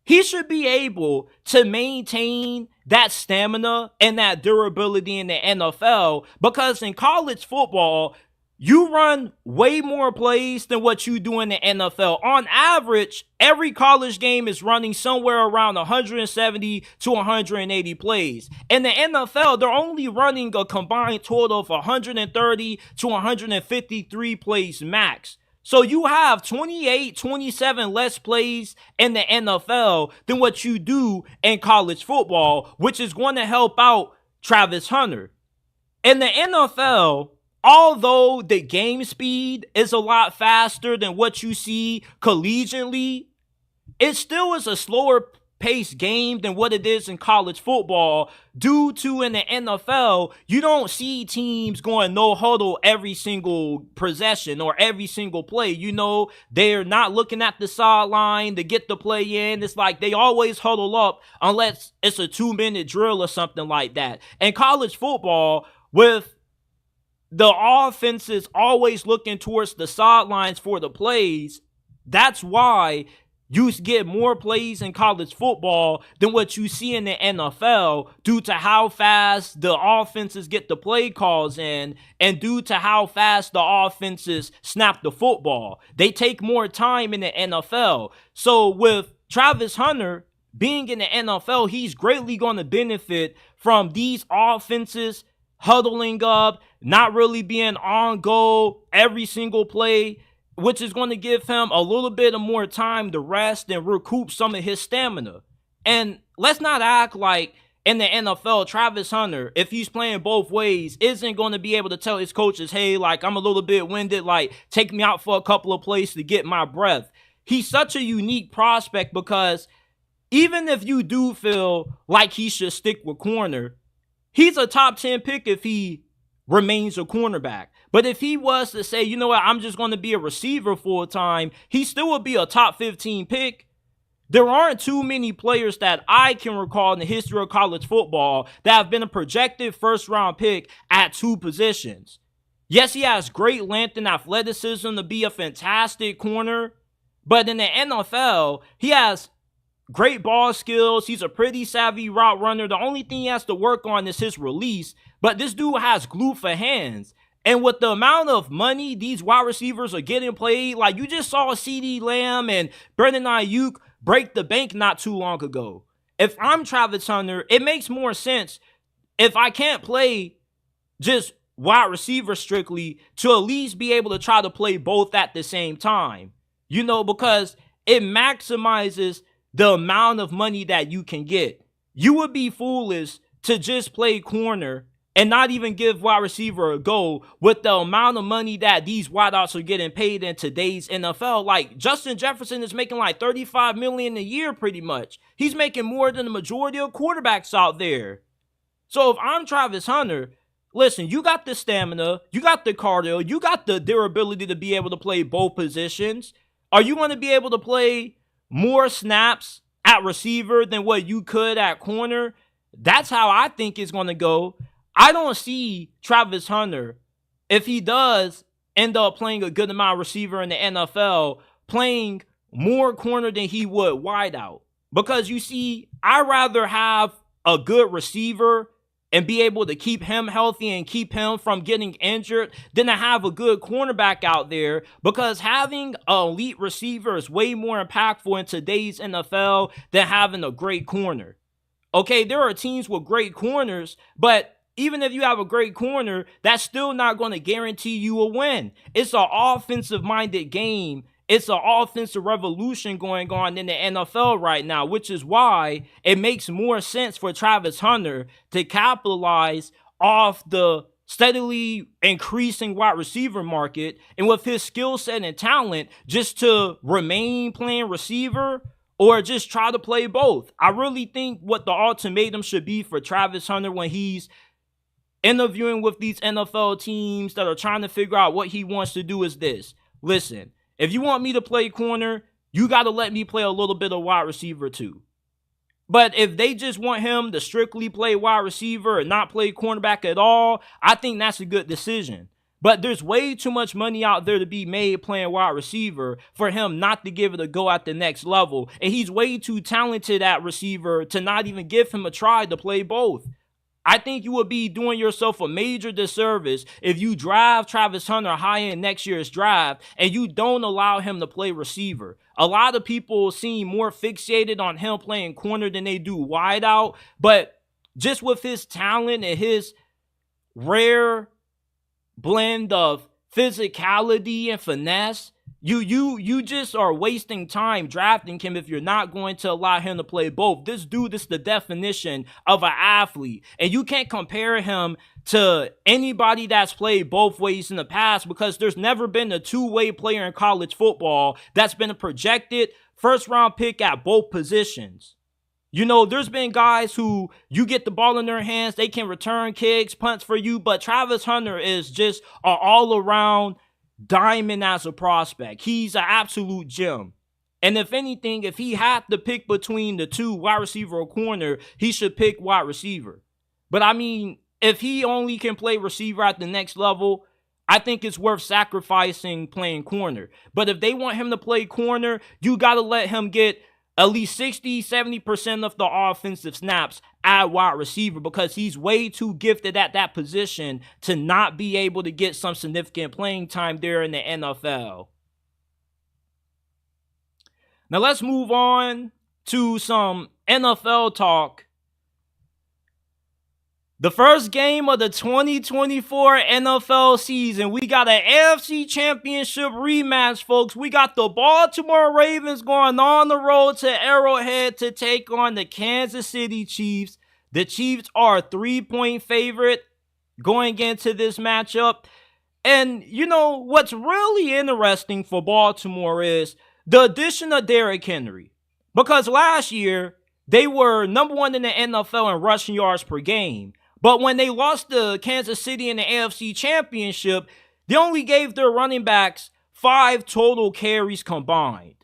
He should be able to maintain that stamina and that durability in the NFL because in college football, you run way more plays than what you do in the NFL. On average, every college game is running somewhere around 170 to 180 plays. In the NFL, they're only running a combined total of 130 to 153 plays max. So you have 28, 27 less plays in the NFL than what you do in college football, which is going to help out Travis Hunter. In the NFL, although the game speed is a lot faster than what you see collegiately, it still is a slower paced game than what it is in college football due to in the NFL, you don't see teams going no huddle every single possession or every single play. They're not looking at the sideline to get the play in. It's like they always huddle up unless it's a 2-minute drill or something like that. In college football, with the offense is always looking towards the sidelines for the plays. That's why you get more plays in college football than what you see in the NFL due to how fast the offenses get the play calls in and due to how fast the offenses snap the football. They take more time in the NFL. So with Travis Hunter being in the NFL, he's greatly going to benefit from these offenses huddling up, not really being on goal every single play, which is going to give him a little bit of more time to rest and recoup some of his stamina. And let's not act like in the NFL, Travis Hunter, if he's playing both ways, isn't going to be able to tell his coaches, hey, like, I'm a little bit winded, like, take me out for a couple of plays to get my breath. He's such a unique prospect because even if you do feel like he should stick with corner, he's a top 10 pick if he remains a cornerback. But if he was to say, you know what, I'm just going to be a receiver full time, he still would be a top 15 pick. There aren't too many players that I can recall in the history of college football that have been a projected first-round pick at two positions. Yes, he has great length and athleticism to be a fantastic corner, but in the NFL, he has great ball skills. He's a pretty savvy route runner. The only thing he has to work on is his release, but this dude has glue for hands. And with the amount of money these wide receivers are getting paid, like you just saw CeeDee Lamb and Brandon Ayuk break the bank not too long ago. If I'm Travis Hunter, it makes more sense if I can't play just wide receiver strictly to at least be able to try to play both at the same time. You know, because it maximizes the amount of money that you can get. You would be foolish to just play corner and not even give wide receiver a go with the amount of money that these wideouts are getting paid in today's NFL. Like, Justin Jefferson is making like $35 million a year pretty much. He's making more than the majority of quarterbacks out there. So if I'm Travis Hunter, listen, you got the stamina, you got the cardio, you got the durability to be able to play both positions. Are you going to be able to play more snaps at receiver than what you could at corner? That's how I think it's going to go. I don't see Travis Hunter, if he does end up playing a good amount of receiver in the NFL, playing more corner than he would wide out. Because you see, I'd rather have a good receiver and be able to keep him healthy and keep him from getting injured than to have a good cornerback out there, because having an elite receiver is way more impactful in today's NFL than having a great corner. Okay, there are teams with great corners, but even if you have a great corner, that's still not going to guarantee you a win. It's an offensive-minded game. It's an offensive revolution going on in the NFL right now, which is why it makes more sense for Travis Hunter to capitalize off the steadily increasing wide receiver market, and with his skill set and talent, just to remain playing receiver or just try to play both. I really think what the ultimatum should be for Travis Hunter when he's interviewing with these NFL teams that are trying to figure out what he wants to do is this. Listen, if you want me to play corner, you got to let me play a little bit of wide receiver too. But if they just want him to strictly play wide receiver and not play cornerback at all, I think that's a good decision. But there's way too much money out there to be made playing wide receiver for him not to give it a go at the next level. And he's way too talented at receiver to not even give him a try to play both. I think you would be doing yourself a major disservice if you draft Travis Hunter high in next year's draft and you don't allow him to play receiver. A lot of people seem more fixated on him playing corner than they do wide out, but just with his talent and his rare blend of physicality and finesse, you just are wasting time drafting him if you're not going to allow him to play both. This dude is the definition of an athlete, and you can't compare him to anybody that's played both ways in the past, because there's never been a two-way player in college football that's been a projected first-round pick at both positions. You know, there's been guys who you get the ball in their hands, they can return kicks, punts for you, but Travis Hunter is just an all-around diamond as a prospect. He's an absolute gem. And if anything, if he had to pick between the two, wide receiver or corner, he should pick wide receiver. But I mean, if he only can play receiver at the next level, I think it's worth sacrificing playing corner. But if they want him to play corner, you got to let him get at least 60-70% of the offensive snaps at wide receiver, because he's way too gifted at that position to not be able to get some significant playing time there in the NFL. Now let's move on to some NFL talk. The first game of the 2024 NFL season, we got an AFC Championship rematch, folks. We got the Baltimore Ravens going on the road to Arrowhead to take on the Kansas City Chiefs. The Chiefs are a 3-point favorite going into this matchup. And, you know, what's really interesting for Baltimore is the addition of Derrick Henry. Because last year, they were number one in the NFL in rushing yards per game. But when they lost to Kansas City in the AFC Championship, they only gave their running backs 5 total carries combined.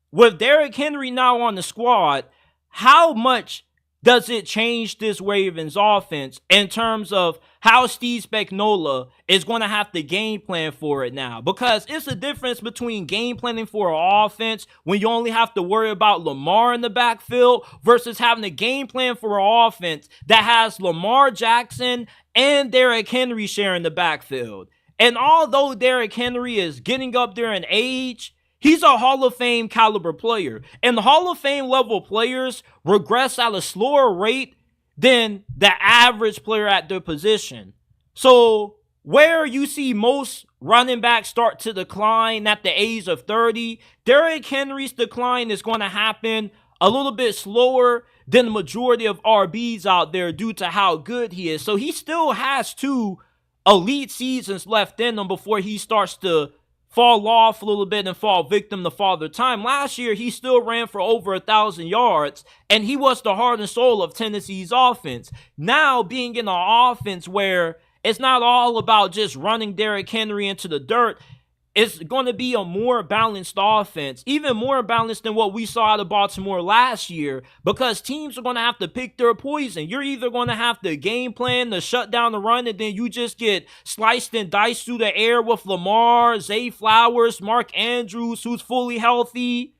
With Derrick Henry now on the squad, how much does it change this Ravens offense in terms of how Steve Spagnuolo is going to have to game plan for it now? Because it's a difference between game planning for an offense when you only have to worry about Lamar in the backfield versus having a game plan for an offense that has Lamar Jackson and Derrick Henry sharing the backfield. And although Derrick Henry is getting up there in age, he's a Hall of Fame caliber player. And the Hall of Fame level players regress at a slower rate than the average player at their position. So where you see most running backs start to decline at the age of 30, Derrick Henry's decline is going to happen a little bit slower than the majority of RBs out there due to how good he is. So he still has 2 elite seasons left in him before he starts to fall off a little bit and fall victim to Father Time. Last year, he still ran for over 1,000 yards, and he was the heart and soul of Tennessee's offense. Now, being in an offense where it's not all about just running Derrick Henry into the dirt, it's going to be a more balanced offense, even more balanced than what we saw out of Baltimore last year, because teams are going to have to pick their poison. You're either going to have to game plan to shut down the run, and then you just get sliced and diced through the air with Lamar, Zay Flowers, Mark Andrews, who's fully healthy.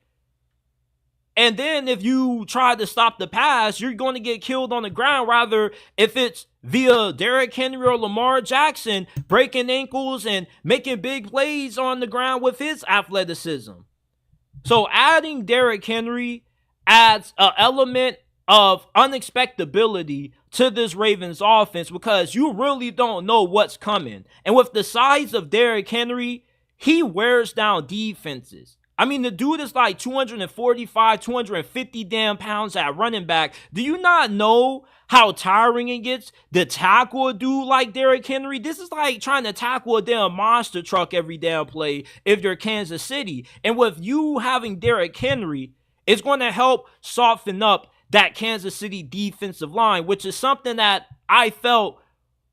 And then if you try to stop the pass, you're going to get killed on the ground. Rather, if it's via Derrick Henry or Lamar Jackson breaking ankles and making big plays on the ground with his athleticism. So adding Derrick Henry adds an element of unexpectability to this Ravens offense because you really don't know what's coming. And with the size of Derrick Henry, he wears down defenses. I mean, the dude is like 245, 250 damn pounds at running back. Do you not know how tiring it gets to tackle a dude like Derrick Henry? This is like trying to tackle a damn monster truck every damn play if you're Kansas City. And with you having Derrick Henry, it's going to help soften up that Kansas City defensive line, which is something that I felt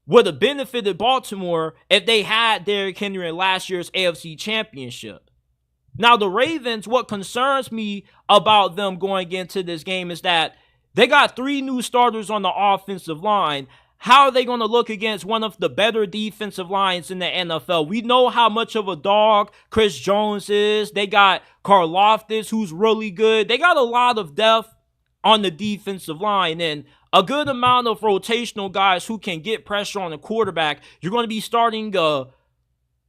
would have benefited Baltimore if they had Derrick Henry in last year's AFC Championship. Now, the Ravens, what concerns me about them going into this game is that they got 3 new starters on the offensive line. How are they going to look against one of the better defensive lines in the NFL? We know how much of a dog Chris Jones is. They got Karlaftis, who's really good. They got a lot of depth on the defensive line and a good amount of rotational guys who can get pressure on the quarterback. You're going to be starting a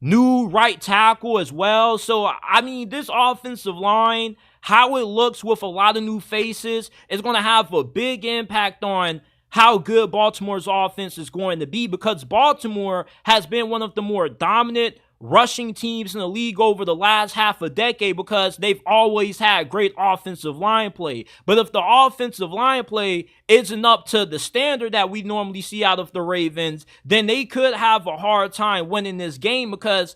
new right tackle as well. So, I mean, this offensive line, how it looks with a lot of new faces, is going to have a big impact on how good Baltimore's offense is going to be, because Baltimore has been one of the more dominant rushing teams in the league over the last half a decade because they've always had great offensive line play. But if the offensive line play isn't up to the standard that we normally see out of the Ravens, then they could have a hard time winning this game, because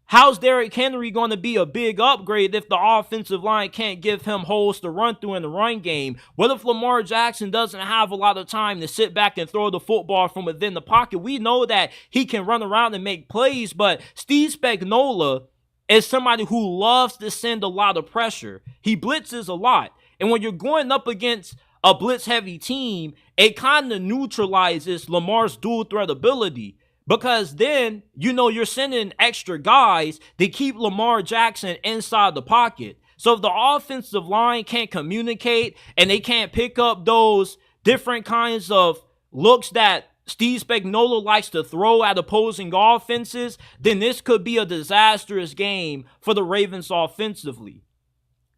how's Derrick Henry going to be a big upgrade if the offensive line can't give him holes to run through in the run game? What if Lamar Jackson doesn't have a lot of time to sit back and throw the football from within the pocket? We know that he can run around and make plays, but Steve Spagnuolo is somebody who loves to send a lot of pressure. He blitzes a lot. And when you're going up against a blitz-heavy team, it kind of neutralizes Lamar's dual threat ability. Because then, you know, you're sending extra guys to keep Lamar Jackson inside the pocket. So if the offensive line can't communicate and they can't pick up those different kinds of looks that Steve Spagnuolo likes to throw at opposing offenses, then this could be a disastrous game for the Ravens offensively.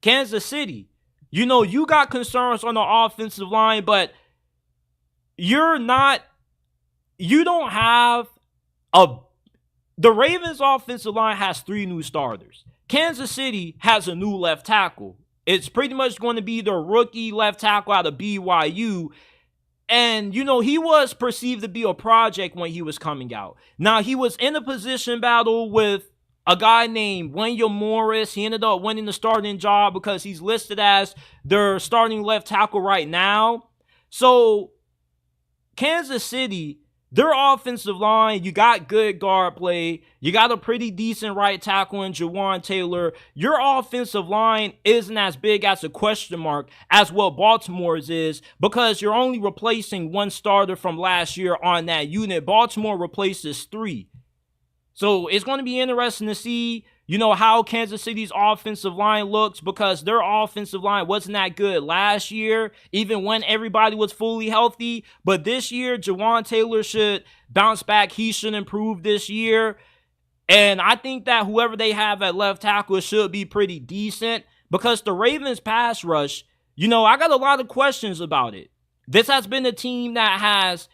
Kansas City, You know, you got concerns on the offensive line, but you don't have the Ravens offensive line has 3 new starters. Kansas City has a new left tackle. It's pretty much going to be the rookie left tackle out of BYU. And, you know, he was perceived to be a project when he was coming out. Now, he was in a position battle with a guy named William Morris. He ended up winning the starting job because he's listed as their starting left tackle right now. So, Kansas City, their offensive line, you got good guard play. You got a pretty decent right tackle in Jawan Taylor. Your offensive line isn't as big as a question mark as what Baltimore's is because you're only replacing 1 starter from last year on that unit. Baltimore replaces 3. So it's going to be interesting to see, you know, how Kansas City's offensive line looks because their offensive line wasn't that good last year, even when everybody was fully healthy. But this year, Jawan Taylor should bounce back. He should improve this year. And I think that whoever they have at left tackle should be pretty decent because the Ravens pass rush, you know, I got a lot of questions about it. This has been a team that has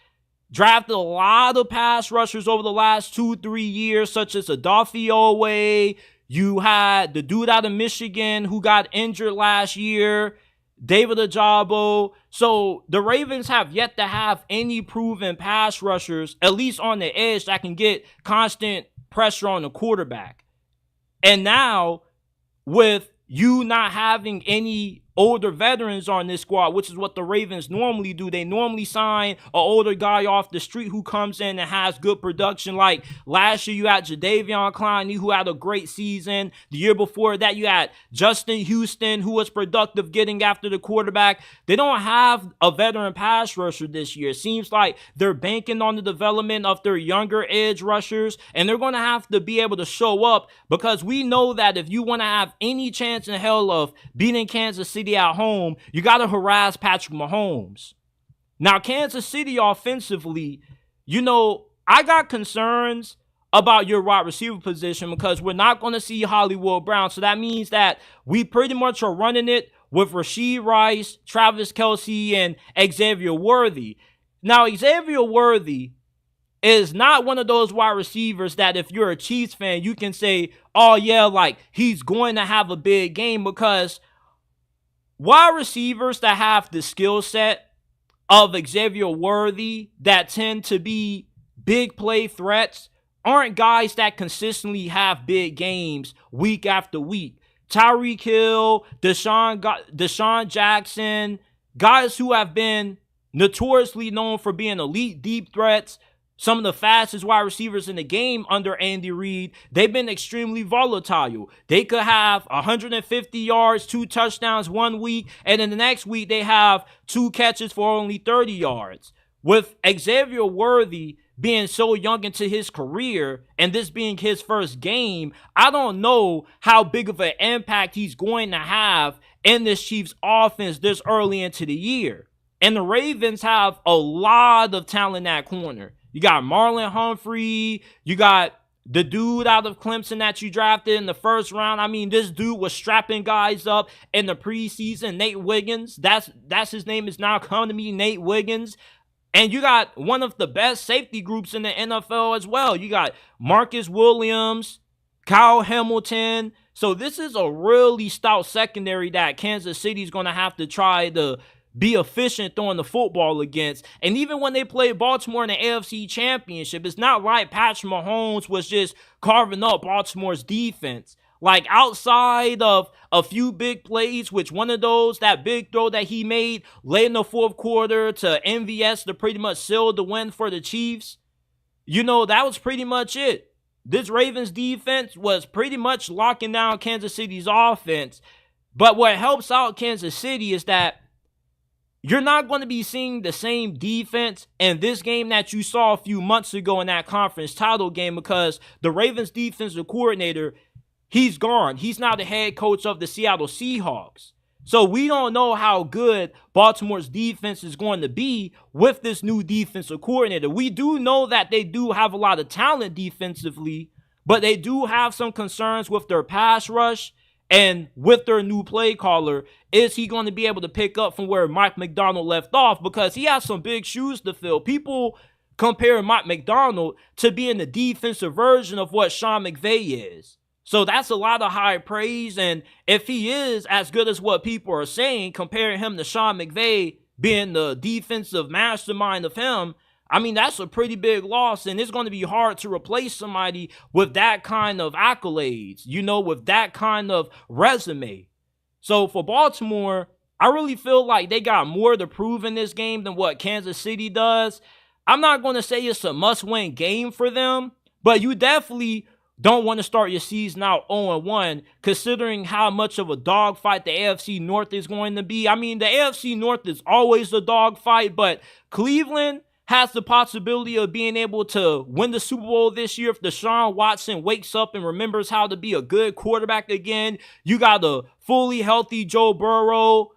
drafted a lot of pass rushers over the last 2-3 years, such as Adolphe Owe. You had the dude out of Michigan who got injured last year, David Ajabo. So the Ravens have yet to have any proven pass rushers, at least on the edge, that can get constant pressure on the quarterback. And now, with you not having any older veterans on this squad, which is what the Ravens normally do. They normally sign an older guy off the street who comes in and has good production. Like last year, you had Jadeveon Clowney, who had a great season. The year before that, you had Justin Houston, who was productive getting after the quarterback. They don't have a veteran pass rusher this year. It seems like they're banking on the development of their younger edge rushers, and they're going to have to be able to show up because we know that if you want to have any chance in hell of beating Kansas City at home, you got to harass Patrick Mahomes. Now, Kansas City offensively, you know, I got concerns about your wide receiver position because we're not going to see Hollywood Brown. So that means that we pretty much are running it with Rashee Rice, Travis Kelce, and Xavier Worthy. Now, Xavier Worthy is not one of those wide receivers that if you're a Chiefs fan, you can say, oh yeah, like he's going to have a big game, because wide receivers that have the skill set of Xavier Worthy that tend to be big play threats aren't guys that consistently have big games week after week. Tyreek Hill, Deshaun Jackson, guys who have been notoriously known for being elite deep threats, some of the fastest wide receivers in the game under Andy Reid, they've been extremely volatile. They could have 150 yards, 2 touchdowns one week, and then the next week they have 2 catches for only 30 yards. With Xavier Worthy being so young into his career and this being his first game, I don't know how big of an impact he's going to have in this Chiefs offense this early into the year. And the Ravens have a lot of talent at corner. You got Marlon Humphrey. You got the dude out of Clemson that you drafted in the first round. I mean, this dude was strapping guys up in the preseason. Nate Wiggins. That's his name is now coming to me, Nate Wiggins. And you got one of the best safety groups in the NFL as well. You got Marcus Williams, Kyle Hamilton. So this is a really stout secondary that Kansas City is going to have to try to be efficient throwing the football against. And even when they played Baltimore in the AFC Championship, it's not like Patrick Mahomes was just carving up Baltimore's defense. Like outside of a few big plays, which one of those, that big throw that he made late in the fourth quarter to MVS to pretty much seal the win for the Chiefs, you know, that was pretty much it. This Ravens defense was pretty much locking down Kansas City's offense. But what helps out Kansas City is that you're not going to be seeing the same defense in this game that you saw a few months ago in that conference title game, because the Ravens defensive coordinator, he's gone. He's now the head coach of the Seattle Seahawks. So we don't know how good Baltimore's defense is going to be with this new defensive coordinator. We do know that they do have a lot of talent defensively, but they do have some concerns with their pass rush. And with their new play caller, is he going to be able to pick up from where Mike Macdonald left off? Because he has some big shoes to fill. People compare Mike Macdonald to being the defensive version of what Sean McVay is. So that's a lot of high praise. And if he is as good as what people are saying, comparing him to Sean McVay being the defensive mastermind of him, I mean, that's a pretty big loss, and it's going to be hard to replace somebody with that kind of accolades, with that kind of resume. So for Baltimore, I really feel like they got more to prove in this game than what Kansas City does. I'm not going to say it's a must-win game for them, but you definitely don't want to start your season out 0-1, considering how much of a dogfight the AFC North is going to be. I mean, the AFC North is always a dogfight, but Cleveland has the possibility of being able to win the Super Bowl this year if Deshaun Watson wakes up and remembers how to be a good quarterback again. You got a fully healthy Joe Burrow.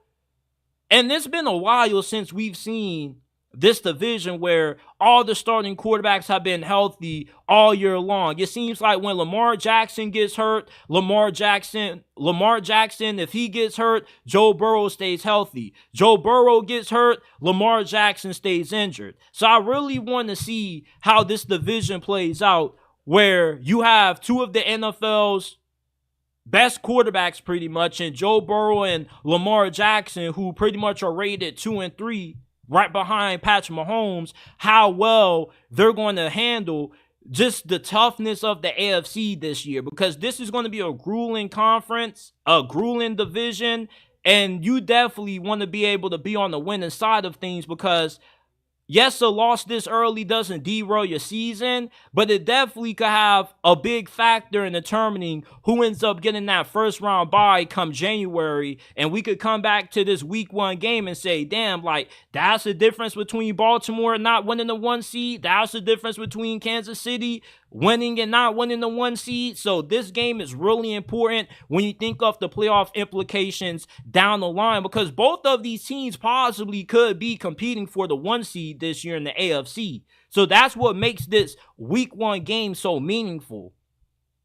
And it's been a while since we've seen this division where all the starting quarterbacks have been healthy all year long. It seems like when Lamar Jackson gets hurt, Lamar Jackson, if he gets hurt, Joe Burrow stays healthy. Joe Burrow gets hurt, Lamar Jackson stays injured. So I really want to see how this division plays out, where you have two of the NFL's best quarterbacks pretty much, and Joe Burrow and Lamar Jackson, who pretty much are rated 2 and 3, right behind Patrick Mahomes, how well they're going to handle just the toughness of the AFC this year, because this is going to be a grueling conference, a grueling division, and you definitely want to be able to be on the winning side of things, because yes, a loss this early doesn't derail your season, but it definitely could have a big factor in determining who ends up getting that first round bye come January. And we could come back to this week 1 game and say, damn, like, that's the difference between Baltimore not winning the 1 seed. That's the difference between Kansas City winning and not winning the 1 seed. So this game is really important when you think of the playoff implications down the line, because both of these teams possibly could be competing for the 1 seed this year in the AFC. So that's what makes this week 1 game so meaningful.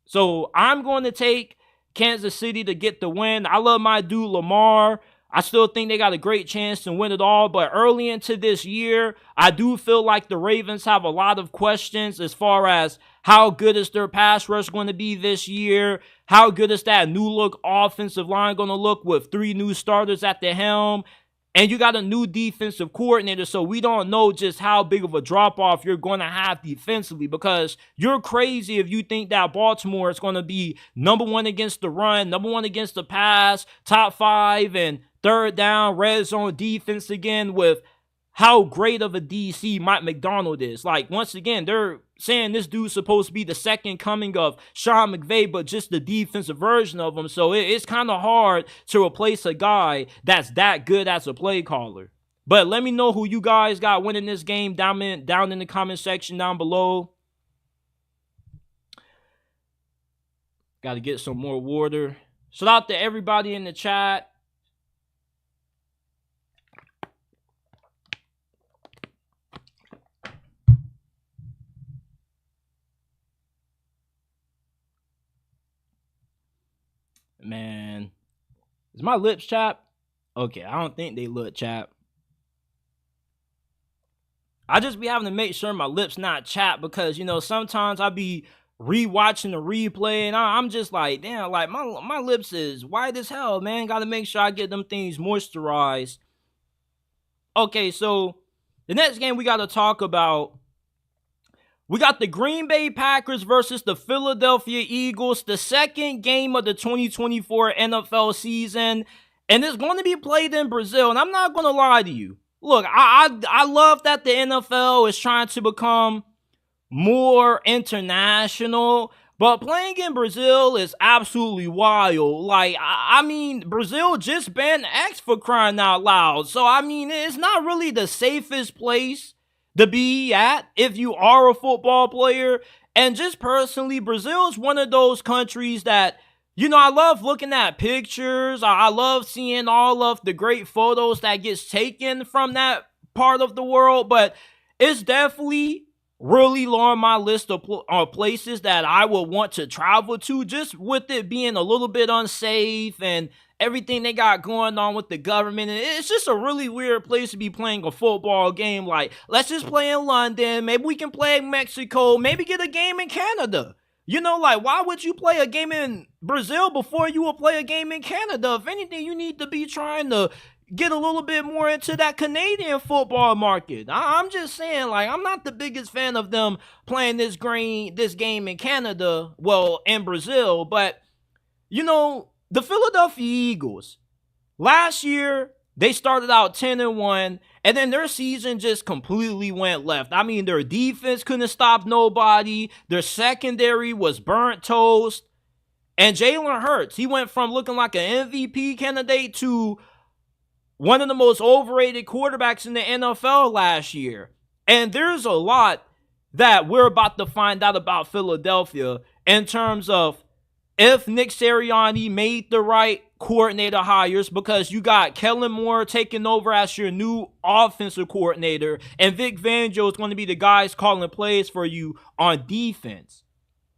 So I'm going to take Kansas City to get the win. I love my dude Lamar. I still think they got a great chance to win it all, but early into this year, I do feel like the Ravens have a lot of questions as far as how good is their pass rush going to be this year? How good is that new look offensive line going to look with 3 new starters at the helm? And you got a new defensive coordinator, so we don't know just how big of a drop-off you're going to have defensively, because you're crazy if you think that Baltimore is going to be number 1 against the run, number 1 against the pass, top 5 and third down, red zone defense again, with how great of a DC Mike Macdonald is. Like, once again, they're saying this dude's supposed to be the second coming of Sean McVay, but just the defensive version of him. So it's kind of hard to replace a guy that's that good as a play caller. But let me know who you guys got winning this game down in the comment section down below. Got to get some more water. Shout out to everybody in the chat. Man, is my lips chapped? Okay, I don't think they look chapped. I just be having to make sure my lips not chapped, because, sometimes I be rewatching the replay and I'm just like, damn, like my lips is white as hell, man. Got to make sure I get them things moisturized. Okay, so the next game we got to talk about, we got the Green Bay Packers versus the Philadelphia Eagles, the second game of the 2024 NFL season, and it's going to be played in Brazil. And I'm not going to lie to you. Look, I love that the NFL is trying to become more international, but playing in Brazil is absolutely wild. Like, I mean, Brazil just banned X, for crying out loud. So, I mean, it's not really the safest place to be at if you are a football player. And just personally, Brazil is one of those countries that, I love looking at pictures. I love seeing all of the great photos that gets taken from that part of the world, but it's definitely really low on my list of places that I would want to travel to, just with it being a little bit unsafe and everything they got going on with the government. And it's just a really weird place to be playing a football game. Like, let's just play in London. Maybe we can play in Mexico. Maybe get a game in Canada. You know, like, why would you play a game in Brazil before you would play a game in Canada? If anything, you need to be trying to get a little bit more into that Canadian football market. I'm just saying, like, I'm not the biggest fan of them playing this game in Canada, well, in Brazil, but, you know, the Philadelphia Eagles, last year, they started out 10-1, and then their season just completely went left. I mean, their defense couldn't stop nobody. Their secondary was burnt toast. And Jalen Hurts, he went from looking like an MVP candidate to one of the most overrated quarterbacks in the NFL last year. And there's a lot that we're about to find out about Philadelphia in terms of if Nick Sirianni made the right coordinator hires, because you got Kellen Moore taking over as your new offensive coordinator, and Vic Fangio is going to be the guys calling plays for you on defense.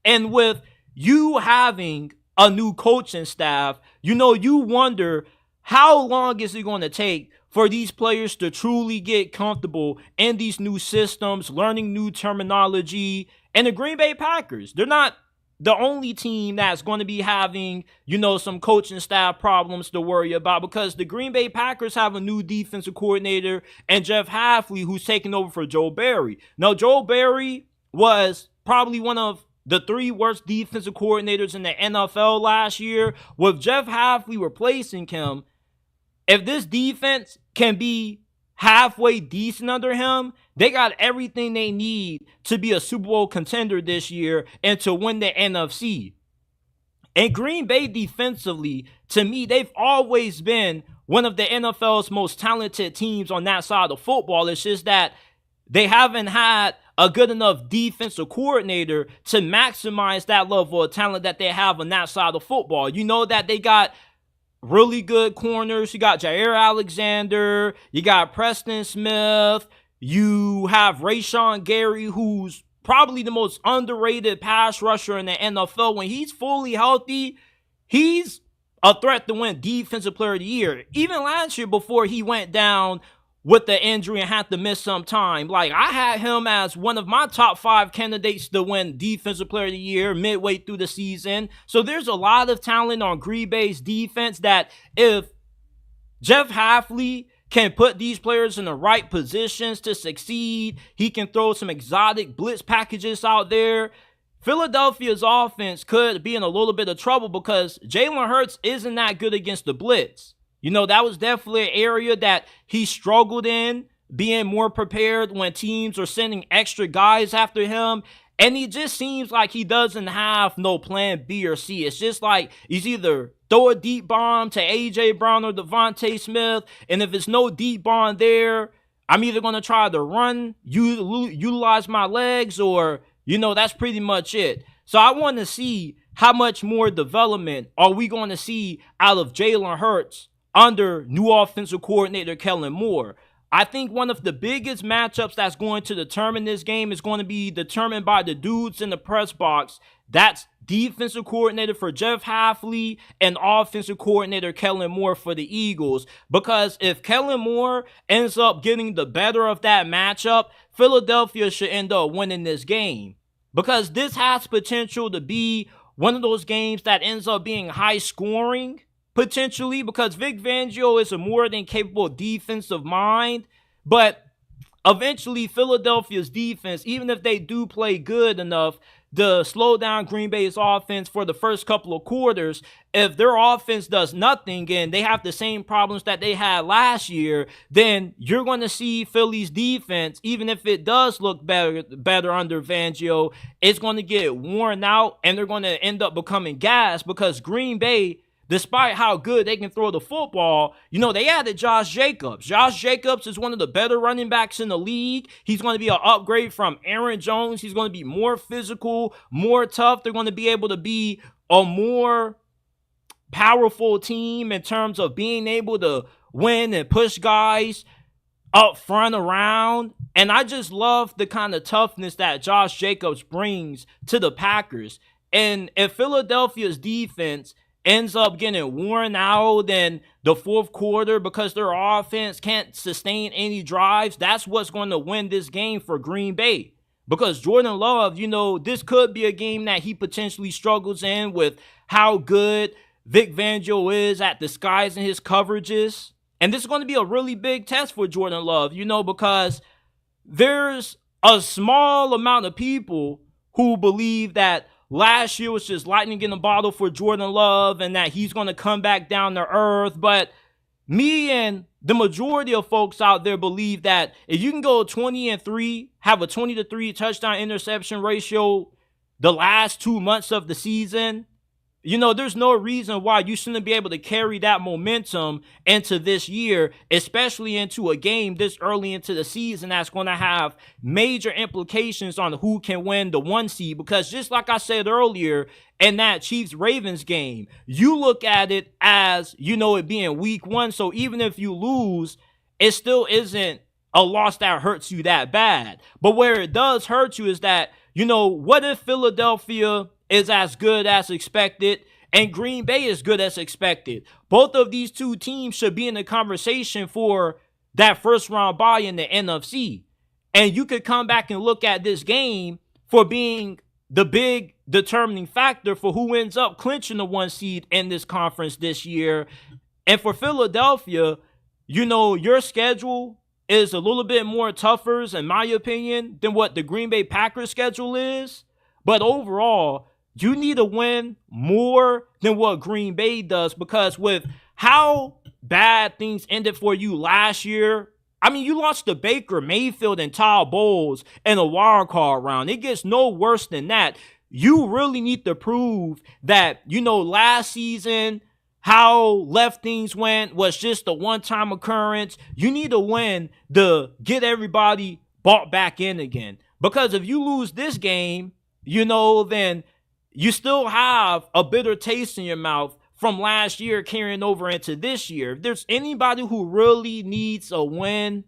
And with you having a new coaching staff, you know, you wonder, how long is it going to take for these players to truly get comfortable in these new systems, learning new terminology? And the Green Bay Packers, they're not the only team that's going to be having, you know, some coaching staff problems to worry about, because the Green Bay Packers have a new defensive coordinator and Jeff Hafley, who's taking over for Joe Barry. Now, Joe Barry was probably one of the 3 worst defensive coordinators in the NFL last year. With Jeff Hafley replacing him, if this defense can be halfway decent under him, they got everything they need to be a Super Bowl contender this year and to win the NFC. And Green Bay defensively, to me, they've always been one of the NFL's most talented teams on that side of football. It's just that they haven't had a good enough defensive coordinator to maximize that level of talent that they have on that side of football. You know that they got really good corners. You got Jair Alexander. You got Preston Smith. You have Rashawn Gary, who's probably the most underrated pass rusher in the NFL. When he's fully healthy, he's a threat to win Defensive Player of the Year. Even last year, before he went down with the injury and had to miss some time, like, I had him as one of my top 5 candidates to win Defensive Player of the Year midway through the season. So there's a lot of talent on Green Bay's defense that if Jeff Hafley can put these players in the right positions to succeed, he can throw some exotic blitz packages out there, Philadelphia's offense could be in a little bit of trouble, because Jalen Hurts isn't that good against the blitz. You know, that was definitely an area that he struggled in, being more prepared when teams are sending extra guys after him. And he just seems like he doesn't have no plan B or C. It's just like he's either throw a deep bomb to A.J. Brown or Devontae Smith, and if it's no deep bomb there, I'm either going to try to run, utilize my legs, or, you know, that's pretty much it. So I want to see how much more development are we going to see out of Jalen Hurts under new offensive coordinator Kellen Moore. I think one of the biggest matchups that's going to determine this game is going to be determined by the dudes in the press box. That's defensive coordinator for Jeff Hafley and offensive coordinator Kellen Moore for the Eagles. Because if Kellen Moore ends up getting the better of that matchup, Philadelphia should end up winning this game. Because this has potential to be one of those games that ends up being high scoring, potentially, because Vic Fangio is a more than capable defensive mind. But eventually, Philadelphia's defense, even if they do play good enough to slow down Green Bay's offense for the first couple of quarters, if their offense does nothing and they have the same problems that they had last year, then you're going to see Philly's defense, even if it does look better under Fangio, it's going to get worn out and they're going to end up becoming gassed, because Green Bay, despite how good they can throw the football, you know, they added Josh Jacobs. Josh Jacobs is one of the better running backs in the league. He's going to be an upgrade from Aaron Jones. He's going to be more physical, more tough. They're going to be able to be a more powerful team in terms of being able to win and push guys up front around. And I just love the kind of toughness that Josh Jacobs brings to the Packers. And if Philadelphia's defense ends up getting worn out in the fourth quarter because their offense can't sustain any drives, that's what's going to win this game for Green Bay. Because Jordan Love, this could be a game that he potentially struggles in with how good Vic Fangio is at disguising his coverages. And this is going to be a really big test for Jordan Love, because there's a small amount of people who believe that last year was just lightning in a bottle for Jordan Love and that he's going to come back down to earth. But me and the majority of folks out there believe that if you can go 20-3, have a 20-3 touchdown interception ratio the last 2 months of the season, there's no reason why you shouldn't be able to carry that momentum into this year, especially into a game this early into the season that's going to have major implications on who can win the 1 seed. Because just like I said earlier, in that Chiefs-Ravens game, you look at it as, it being week 1. So even if you lose, it still isn't a loss that hurts you that bad. But where it does hurt you is that, what if Philadelphia is as good as expected and Green Bay is good as expected? Both of these two teams should be in the conversation for that first round bye in the NFC. And you could come back and look at this game for being the big determining factor for who ends up clinching the 1 seed in this conference this year. And for Philadelphia, your schedule is a little bit more tougher, in my opinion, than what the Green Bay Packers schedule is. But overall, you need to win more than what Green Bay does, because with how bad things ended for you last year, you lost to Baker Mayfield and Todd Bowles in a wild card round. It gets no worse than that. You really need to prove that, last season, how left things went was just a one-time occurrence. You need to win to get everybody bought back in again. Because if you lose this game, then you still have a bitter taste in your mouth from last year carrying over into this year. If there's anybody who really needs a win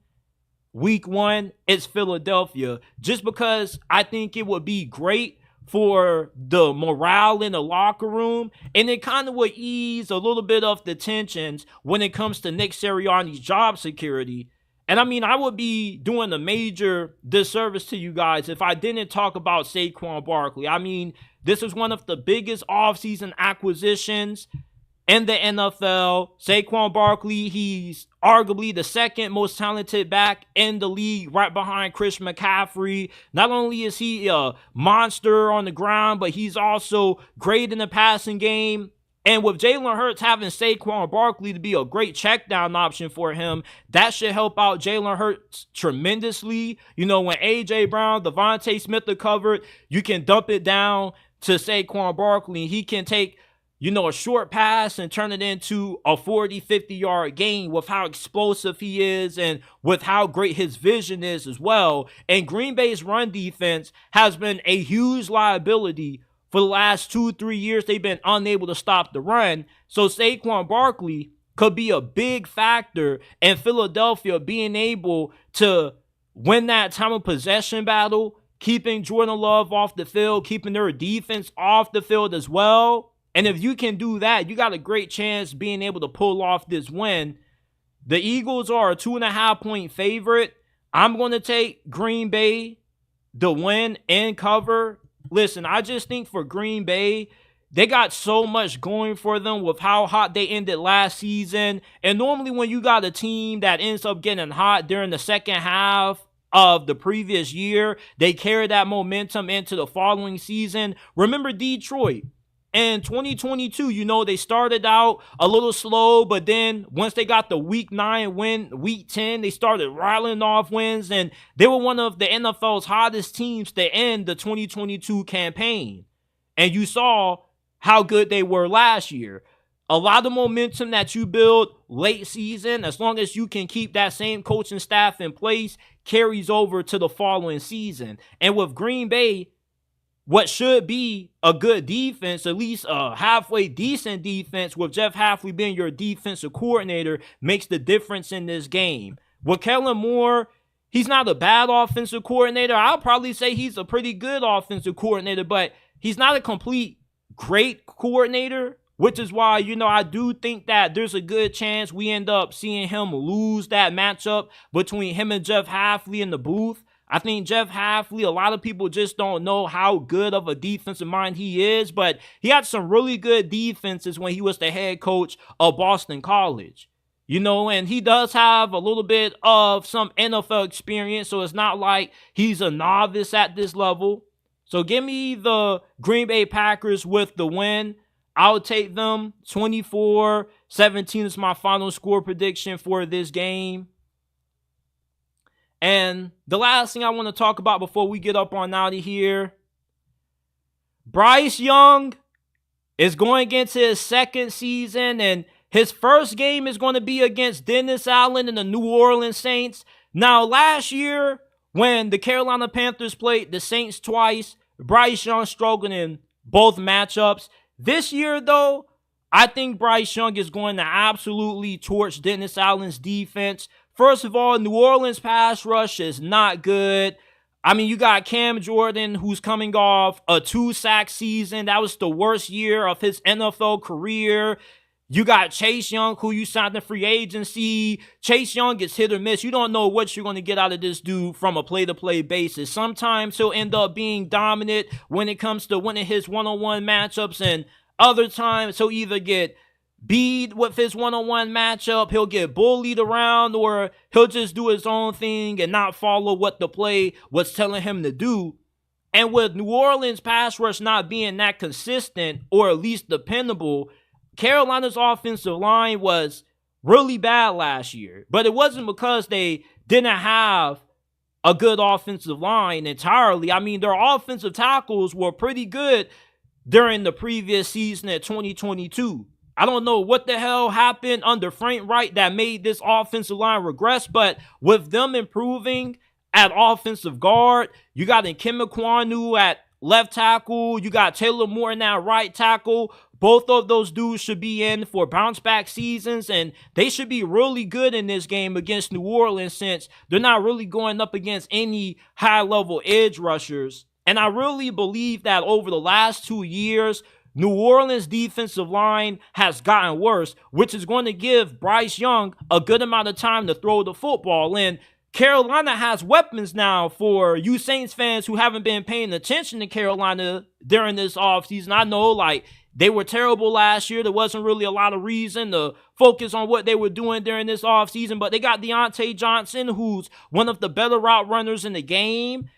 week 1, it's Philadelphia. Just because I think it would be great for the morale in the locker room, and it kind of would ease a little bit of the tensions when it comes to Nick Sirianni's job security. And I would be doing a major disservice to you guys if I didn't talk about Saquon Barkley. This is one of the biggest offseason acquisitions in the NFL. Saquon Barkley, he's arguably the second most talented back in the league, right behind Chris McCaffrey. Not only is he a monster on the ground, but he's also great in the passing game. And with Jalen Hurts having Saquon Barkley to be a great check down option for him, that should help out Jalen Hurts tremendously. When A.J. Brown, Devontae Smith are covered, you can dump it down to Saquon Barkley. He can take, a short pass and turn it into a 40, 50-yard gain with how explosive he is and with how great his vision is as well. And Green Bay's run defense has been a huge liability for the last 2-3 years. They've been unable to stop the run. So Saquon Barkley could be a big factor in Philadelphia being able to win that time of possession battle, keeping Jordan Love off the field, keeping their defense off the field as well. And if you can do that, you got a great chance being able to pull off this win. The Eagles are a 2.5-point favorite. I'm going to take Green Bay to win and cover. Listen, I just think for Green Bay, they got so much going for them with how hot they ended last season. And normally when you got a team that ends up getting hot during the second half of the previous year, they carry that momentum into the following season. Remember Detroit. In 2022, they started out a little slow, but then once they got the week 9 win, week 10, they started rattling off wins, and they were one of the NFL's hottest teams to end the 2022 campaign. And you saw how good they were last year. A lot of momentum that you build late season, as long as you can keep that same coaching staff in place, carries over to the following season. And with Green Bay, what should be a good defense, at least a halfway decent defense, with Jeff Hafley being your defensive coordinator, makes the difference in this game. with Kellen Moore, he's not a bad offensive coordinator. I'll probably say he's a pretty good offensive coordinator, but he's not a complete great coordinator, which is why, I do think that there's a good chance we end up seeing him lose that matchup between him and Jeff Hafley in the booth. I think Jeff Hafley, a lot of people just don't know how good of a defensive mind he is, but he had some really good defenses when he was the head coach of Boston College. And he does have a little bit of some NFL experience, so it's not like he's a novice at this level. So give me the Green Bay Packers with the win. I'll take them. 24-17 is my final score prediction for this game. And the last thing I want to talk about before we get up on out of here, Bryce Young is going into his second season, and his first game is going to be against Dennis Allen and the New Orleans Saints. Now, last year, when the Carolina Panthers played the Saints twice, Bryce Young struggled in both matchups. This year, though, I think Bryce Young is going to absolutely torch Dennis Allen's defense. First of all, New Orleans pass rush is not good. I mean, you got Cam Jordan, who's coming off a 2-sack season. That was the worst year of his NFL career. You got Chase Young, who you signed in free agency. Chase Young is hit or miss. You don't know what you're going to get out of this dude from a play-to-play basis. Sometimes he'll end up being dominant when it comes to winning his one-on-one matchups, and other times he'll either get beat with his one-on-one matchup, he'll get bullied around, or he'll just do his own thing and not follow what the play was telling him to do. And with New Orleans pass rush not being that consistent, or at least dependable, Carolina's offensive line was really bad last year. But it wasn't because they didn't have a good offensive line entirely. I mean, their offensive tackles were pretty good during the previous season at 2022. I don't know what the hell happened under Frank Wright that made this offensive line regress, but with them improving at offensive guard, you got Nkem Ekwonu at left tackle, you got Taylor Morton at right tackle. Both of those dudes should be in for bounce-back seasons, and they should be really good in this game against New Orleans since they're not really going up against any high-level edge rushers. And I really believe that over the last 2 years, New Orleans' defensive line has gotten worse, which is going to give Bryce Young a good amount of time to throw the football. And Carolina has weapons now for you Saints fans who haven't been paying attention to Carolina during this offseason. I know, they were terrible last year. There wasn't really a lot of reason to focus on what they were doing during this offseason, but they got Deontay Johnson, who's one of the better route runners in the game.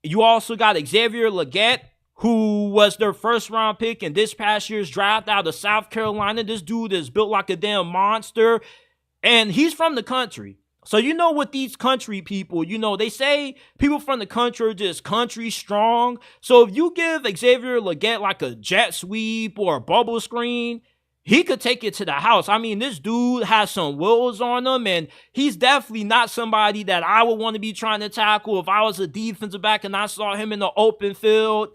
You also got Xavier Legette, who was their first-round pick in this past year's draft out of South Carolina. This dude is built like a damn monster, and he's from the country. So with these country people, they say people from the country are just country strong. So if you give Xavier Legette like a jet sweep or a bubble screen, he could take it to the house. I mean, this dude has some wheels on him, and he's definitely not somebody that I would want to be trying to tackle if I was a defensive back and I saw him in the open field.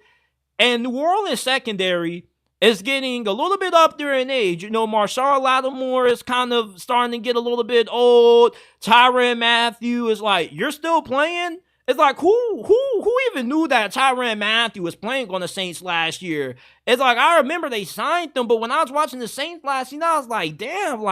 And New Orleans secondary is getting a little bit up there in age. Marshall Lattimore is kind of starting to get a little bit old. Tyrann Mathieu is like, you're still playing? It's like, who even knew that Tyrann Mathieu was playing on the Saints last year? It's like, I remember they signed him, but when I was watching the Saints last year, I was like, damn,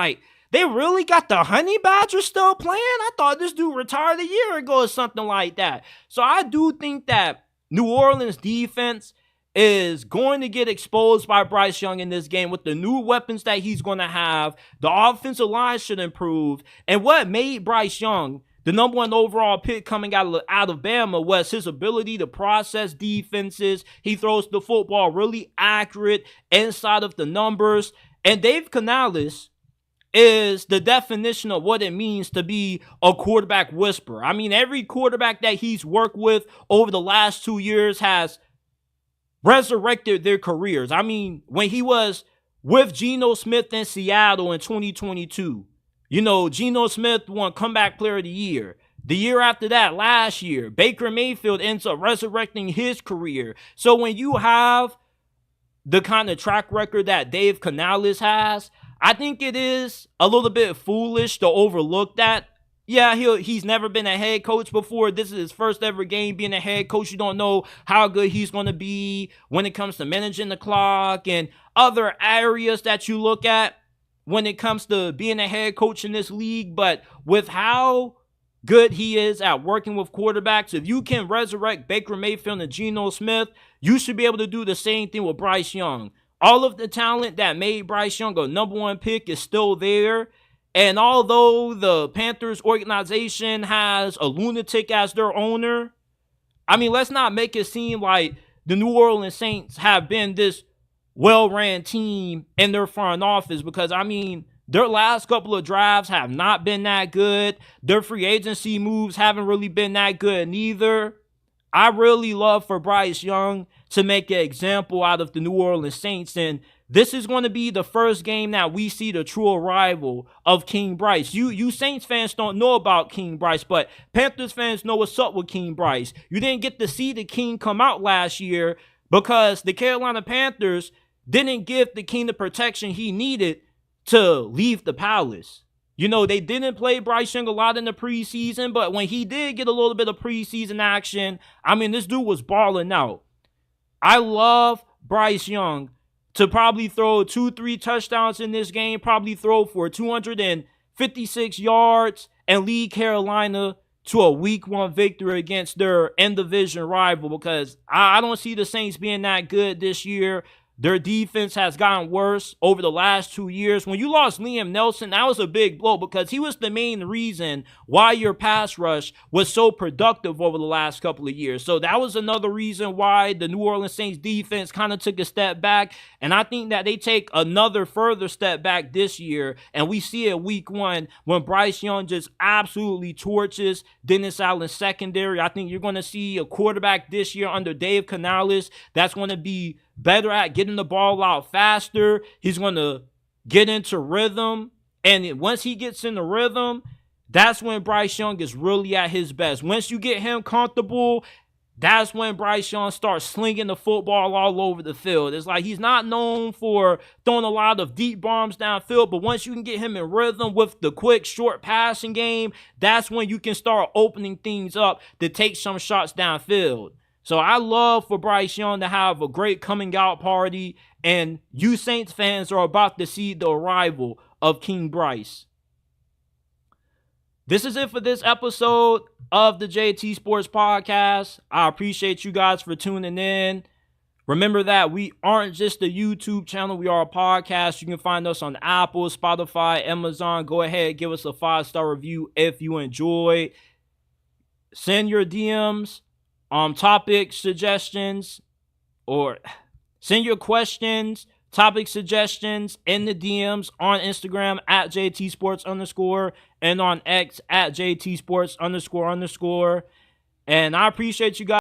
they really got the Honey Badger still playing? I thought this dude retired a year ago or something like that. So I do think that New Orleans defense is going to get exposed by Bryce Young in this game with the new weapons that he's going to have. The offensive line should improve. And what made Bryce Young the number one overall pick coming out of Alabama was his ability to process defenses. He throws the football really accurate inside of the numbers. And Dave Canales is the definition of what it means to be a quarterback whisperer. I mean, every quarterback that he's worked with over the last 2 years has resurrected their careers. I mean, when he was with Geno Smith in Seattle in 2022, Geno Smith won Comeback Player of the Year. The year after that, last year, Baker Mayfield ends up resurrecting his career. So when you have the kind of track record that Dave Canales has, I think it is a little bit foolish to overlook that. Yeah, he's never been a head coach before. This is his first ever game being a head coach. You don't know how good he's going to be when it comes to managing the clock and other areas that you look at when it comes to being a head coach in this league. But with how good he is at working with quarterbacks, if you can resurrect Baker Mayfield and Geno Smith, you should be able to do the same thing with Bryce Young. All of the talent that made Bryce Young a number one pick is still there. And although the Panthers organization has a lunatic as their owner, I mean, let's not make it seem like the New Orleans Saints have been this well-ran team in their front office, because, I mean, their last couple of drafts have not been that good. Their free agency moves haven't really been that good neither. I really love for Bryce Young to make an example out of the New Orleans Saints, and this is going to be the first game that we see the true arrival of King Bryce. You Saints fans don't know about King Bryce, but Panthers fans know what's up with King Bryce. You didn't get to see the King come out last year because the Carolina Panthers didn't give the King the protection he needed to leave the palace. You know, they didn't play Bryce Young a lot in the preseason, but when he did get a little bit of preseason action, I mean, this dude was balling out. I love Bryce Young to probably throw 2-3 touchdowns in this game, probably throw for 256 yards, and lead Carolina to a week 1 victory against their in-division rival, because I don't see the Saints being that good this year. Their defense has gotten worse over the last 2 years. When you lost Liam Nelson, that was a big blow because he was the main reason why your pass rush was so productive over the last couple of years. So that was another reason why the New Orleans Saints defense kind of took a step back. And I think that they take another further step back this year. And we see it week 1 when Bryce Young just absolutely torches Dennis Allen's secondary. I think you're going to see a quarterback this year under Dave Canales that's going to be better at getting the ball out faster. He's going to get into rhythm. And once he gets in the rhythm, that's when Bryce Young is really at his best. Once you get him comfortable, that's when Bryce Young starts slinging the football all over the field. It's like he's not known for throwing a lot of deep bombs downfield, but once you can get him in rhythm with the quick, short passing game, that's when you can start opening things up to take some shots downfield. So I love for Bryce Young to have a great coming out party, and you Saints fans are about to see the arrival of King Bryce. This is it for this episode of the JT Sports Podcast. I appreciate you guys for tuning in. Remember that we aren't just a YouTube channel, we are a podcast. You can find us on Apple, Spotify, Amazon. Go ahead, give us a 5-star review if you enjoy. Send your DMs. Topic suggestions, or send your questions, topic suggestions in the DMs on Instagram at JTSports_ and on X at JTSports__. And I appreciate you guys.